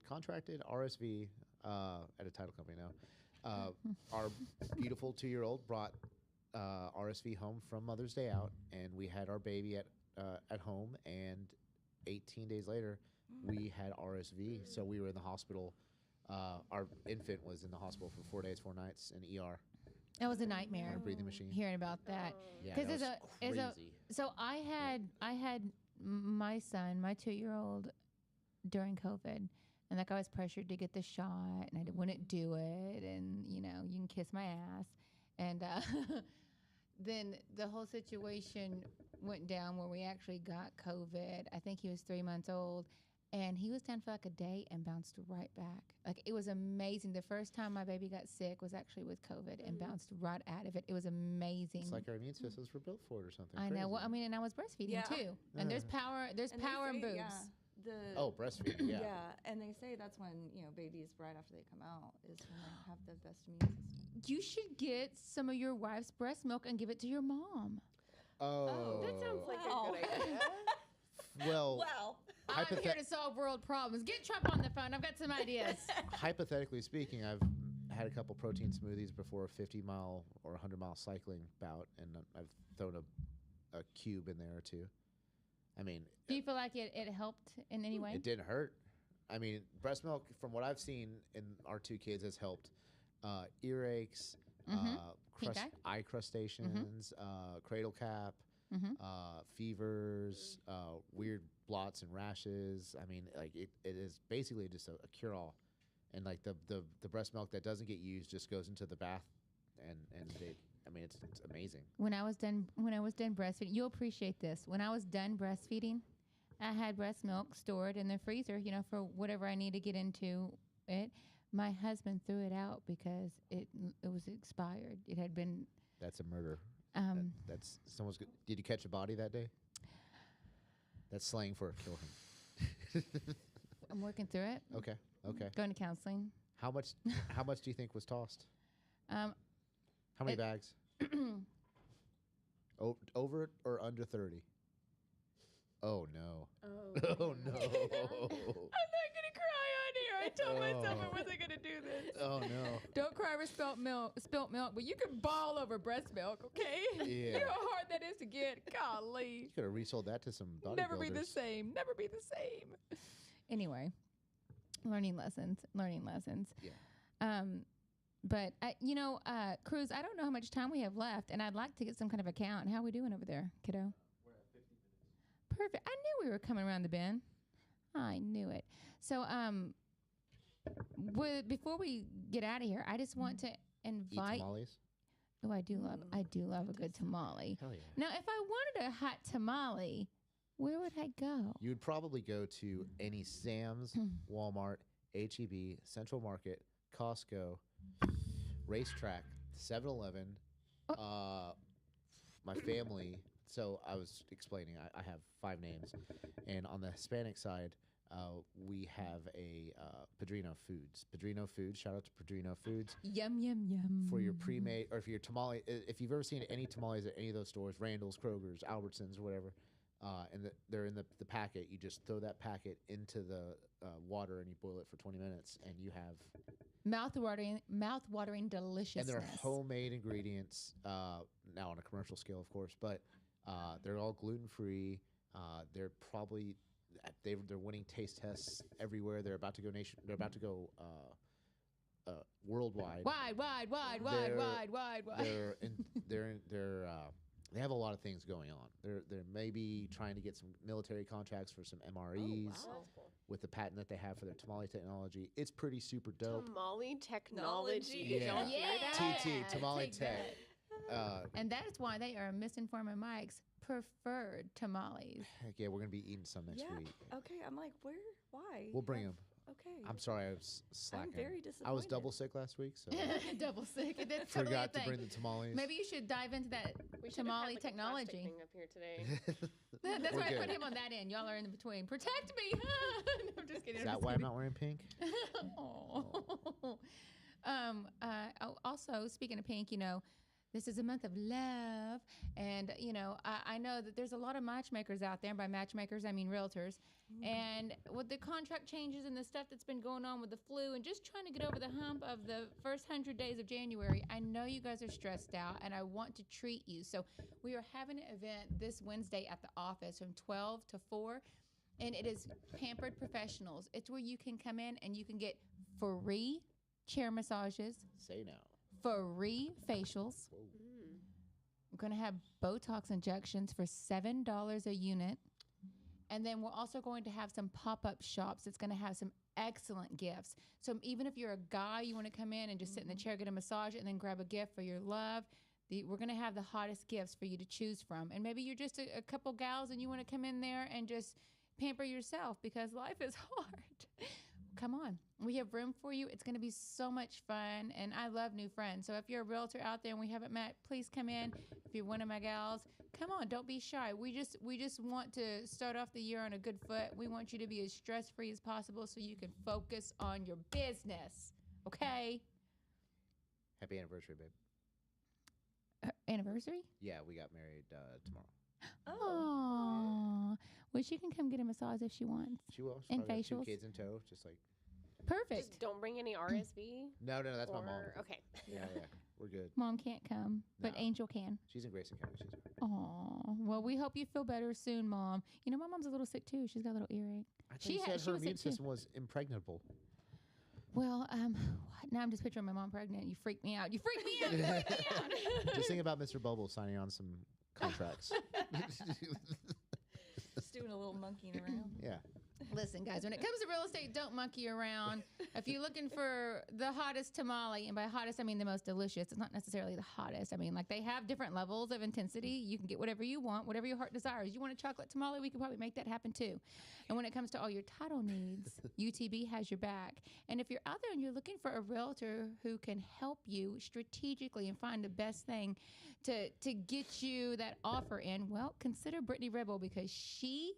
Speaker 2: RSV at a title company now. Our beautiful 2-year-old brought RSV home from Mother's Day out, and we had our baby at home. And 18 days later, we had RSV. So we were in the hospital. Our infant was in the hospital for 4 days, 4 nights in ER.
Speaker 1: That was a nightmare.
Speaker 2: And a breathing machine.
Speaker 1: Hearing about that.
Speaker 2: Yeah,
Speaker 1: 'Cause
Speaker 2: that was crazy.
Speaker 1: So I had my son, my 2-year-old, during COVID, and like I was pressured to get the shot, and I wouldn't do it, and you can kiss my ass, and then the whole situation went down where we actually got COVID. I think he was 3 months old, and he was down for like a day and bounced right back. Like it was amazing. The first time my baby got sick was actually with COVID and bounced right out of it. It was amazing.
Speaker 2: It's like our immune systems were built for it or something.
Speaker 1: I know.
Speaker 2: crazy.
Speaker 1: Well, I mean, and I was breastfeeding
Speaker 3: Yeah.
Speaker 1: too, and there's power. There's
Speaker 3: And they
Speaker 1: power in
Speaker 3: say,
Speaker 1: boobs.
Speaker 3: yeah,
Speaker 2: Breastfeeding. Yeah.
Speaker 3: and they say that's when babies right after they come out is when they have the best immune system.
Speaker 1: You should get some of your wife's breast milk and give it to your mom.
Speaker 2: Oh.
Speaker 4: That sounds like
Speaker 3: Wow.
Speaker 4: a good idea.
Speaker 2: Well,
Speaker 3: Wow.
Speaker 1: I'm here to solve world problems. Get Trump on the phone. I've got some ideas.
Speaker 2: hypothetically speaking, I've had a couple protein smoothies before a 50-mile or 100-mile cycling bout, and I've thrown a cube in there or two. I mean,
Speaker 1: Do you feel like it helped in any way?
Speaker 2: it didn't hurt. I mean, breast milk, from what I've seen in our 2 kids, has helped earaches,
Speaker 1: Pink eye?
Speaker 2: eye crustaceans, cradle cap, fevers, weird blots and rashes. I mean, like it is basically just a cure-all. And like the breast milk that doesn't get used just goes into the bath, and it's amazing.
Speaker 1: When I was done breastfeeding, you'll appreciate this. When I was done breastfeeding, I had breast milk stored in the freezer, for whatever I need to get into it. My husband threw it out because it was expired. It had been.
Speaker 2: That's a murder. That's someone's. Did you catch a body that day? That's slang for kill him.
Speaker 1: I'm working through it.
Speaker 2: Okay.
Speaker 1: Going to counseling.
Speaker 2: How much do you think was tossed? How many
Speaker 1: it-
Speaker 2: bags? Over or under 30? Oh no.
Speaker 4: Oh.
Speaker 2: Oh no.
Speaker 1: I'm not gonna cry on here. I told myself I wasn't gonna do this.
Speaker 2: Oh no.
Speaker 1: Don't cry over spilt milk, but you can bawl over breast milk, okay?
Speaker 2: Yeah.
Speaker 1: You know how hard that is to get. Golly.
Speaker 2: You could have resold that to some bodybuilders.
Speaker 1: Never be the same. Never be the same. Anyway, learning lessons.
Speaker 2: Yeah.
Speaker 1: But Cruz, I don't know how much time we have left, and I'd like to get some kind of a count. How are we doing over there, kiddo?
Speaker 5: We're at 50 minutes.
Speaker 1: Perfect. I knew we were coming around the bend. I knew it. So, before we get out of here, I just want to
Speaker 2: Eat
Speaker 1: invite.
Speaker 2: tamales?
Speaker 1: Oh, I do love a good tamale.
Speaker 2: Hell yeah.
Speaker 1: Now, if I wanted a hot tamale, where would I go?
Speaker 2: You would probably go to any Sam's, Walmart, H-E-B, Central Market, Costco, Racetrack, 7-Eleven. My family. So I was explaining. I have 5 names, and on the Hispanic side, we have a Padrino Foods. Padrino Foods. Shout out to Padrino Foods.
Speaker 1: Yum, yum, yum.
Speaker 2: For your pre-made, or for your tamale, if you've ever seen any tamales at any of those stores, Randall's, Kroger's, Albertsons, or whatever, and they're in the packet, you just throw that packet into the water and you boil it for 20 minutes, and you have
Speaker 1: mouth-watering deliciousness.
Speaker 2: and they're homemade ingredients. Now on a commercial scale, of course, but they're all gluten-free. They're probably they're winning taste tests everywhere. They're about to go worldwide.
Speaker 1: Wide.
Speaker 2: They have a lot of things going on. They're maybe trying to get some military contracts for some MREs with the patent that they have for their tamale technology. It's pretty super dope.
Speaker 4: Tamale technology.
Speaker 2: Yeah.
Speaker 4: Y'all hear that?
Speaker 2: TT, Tamale
Speaker 1: take
Speaker 2: Tech.
Speaker 1: And that is why they are MissInformed Mike's preferred tamales.
Speaker 2: Heck yeah, we're gonna be eating some next week.
Speaker 3: Okay. I'm like, where? Why?
Speaker 2: We'll bring them.
Speaker 3: Okay.
Speaker 2: I'm sorry, I was slacking.
Speaker 3: I'm very disappointed.
Speaker 2: I was double sick last week, so
Speaker 1: Double sick. That's totally
Speaker 2: forgot
Speaker 1: a
Speaker 2: to bring
Speaker 1: thing.
Speaker 2: the tamales.
Speaker 1: Maybe you should dive into that
Speaker 4: We should have had,
Speaker 1: tamale
Speaker 4: like, a plastic
Speaker 1: technology.
Speaker 4: thing up here today.
Speaker 1: That's
Speaker 2: We're
Speaker 1: why I put
Speaker 2: good.
Speaker 1: him on that end. Y'all are in between. Protect me. No, I'm just kidding.
Speaker 2: Is that why I'm not wearing pink?
Speaker 1: Oh. Also, speaking of pink, this is a month of love. And, I know that there's a lot of matchmakers out there. And by matchmakers, I mean realtors. And with the contract changes and the stuff that's been going on with the flu and just trying to get over the hump of the first 100 days of January, I know you guys are stressed out and I want to treat you. So we are having an event this Wednesday at the office from 12 to 4. And it is Pampered Professionals. It's where you can come in and you can get free chair massages,
Speaker 2: Say no.
Speaker 1: free facials.
Speaker 4: Mm.
Speaker 1: We're going to have Botox injections for $7 a unit. And then we're also going to have some pop-up shops that's going to have some excellent gifts. So even if you're a guy, you want to come in and just sit in the chair, get a massage, and then grab a gift for your love, we're going to have the hottest gifts for you to choose from. And maybe you're just a couple gals and you want to come in there and just pamper yourself because life is hard. Come on. We have room for you. It's going to be so much fun. And I love new friends. So if you're a realtor out there and we haven't met, please come in. If you're one of my gals, come on. Don't be shy. We just want to start off the year on a good foot. We want you to be as stress-free as possible so you can focus on your business. Okay?
Speaker 2: Happy anniversary, babe.
Speaker 1: Anniversary?
Speaker 2: Yeah, we got married tomorrow.
Speaker 1: Oh. Well, she can come get a massage if she wants.
Speaker 2: She will. She's
Speaker 1: And
Speaker 2: probably got
Speaker 1: facials.
Speaker 2: 2 kids in tow, just like.
Speaker 1: Perfect.
Speaker 4: Just don't bring any RSV.
Speaker 2: No, that's my mom.
Speaker 4: Okay.
Speaker 2: Yeah, we're good.
Speaker 1: Mom can't come, but
Speaker 2: No.
Speaker 1: Angel can.
Speaker 2: She's in Grayson County. She's
Speaker 1: Oh, well, we hope you feel better soon, Mom. You know, my mom's a little sick too. She's got a little earache.
Speaker 2: I
Speaker 1: She
Speaker 2: think
Speaker 1: had-
Speaker 2: said
Speaker 1: she
Speaker 2: her
Speaker 1: was
Speaker 2: immune
Speaker 1: sick, too.
Speaker 2: system was impregnable.
Speaker 1: Well, now I'm just picturing my mom pregnant. You freaked me out. You freaked me out. You freaked me out.
Speaker 2: Just think about Mr. Bubble signing on some contracts.
Speaker 3: Just doing a little monkeying around.
Speaker 2: Yeah.
Speaker 1: Listen, guys, when it comes to real estate, don't monkey around. If you're looking for the hottest tamale, and by hottest, I mean the most delicious, it's not necessarily the hottest. I mean, like, they have different levels of intensity. You can get whatever you want, whatever your heart desires. You want a chocolate tamale? We could probably make that happen too. And when it comes to all your title needs, UTB has your back. And if you're out there and you're looking for a realtor who can help you strategically and find the best thing to get you that offer in, well, consider Brittany Rebel, because she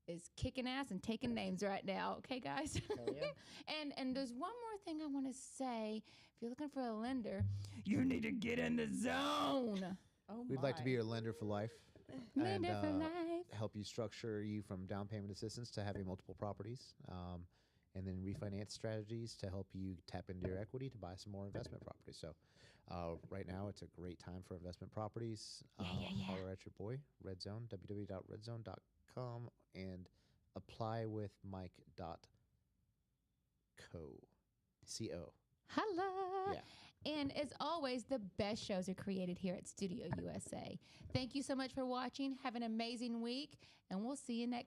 Speaker 1: is kicking ass and taking names right now. Okay, guys?
Speaker 2: Hell yeah.
Speaker 1: And there's one more thing I want to say. If you're looking for a lender, you need to get in the zone.
Speaker 3: Oh,
Speaker 2: We'd like to be your lender for life.
Speaker 1: Lender for life.
Speaker 2: Help you structure you from down payment assistance to having multiple properties. And then refinance strategies to help you tap into your equity to buy some more investment properties. So right now it's a great time for investment properties.
Speaker 1: Yeah.
Speaker 2: Holler at your boy, Red Zone, www.redzone.com, and applywithmike.co. C-O.
Speaker 1: Holla.
Speaker 2: Yeah.
Speaker 1: And as always, the best shows are created here at Studio USA. Thank you so much for watching. Have an amazing week, and we'll see you next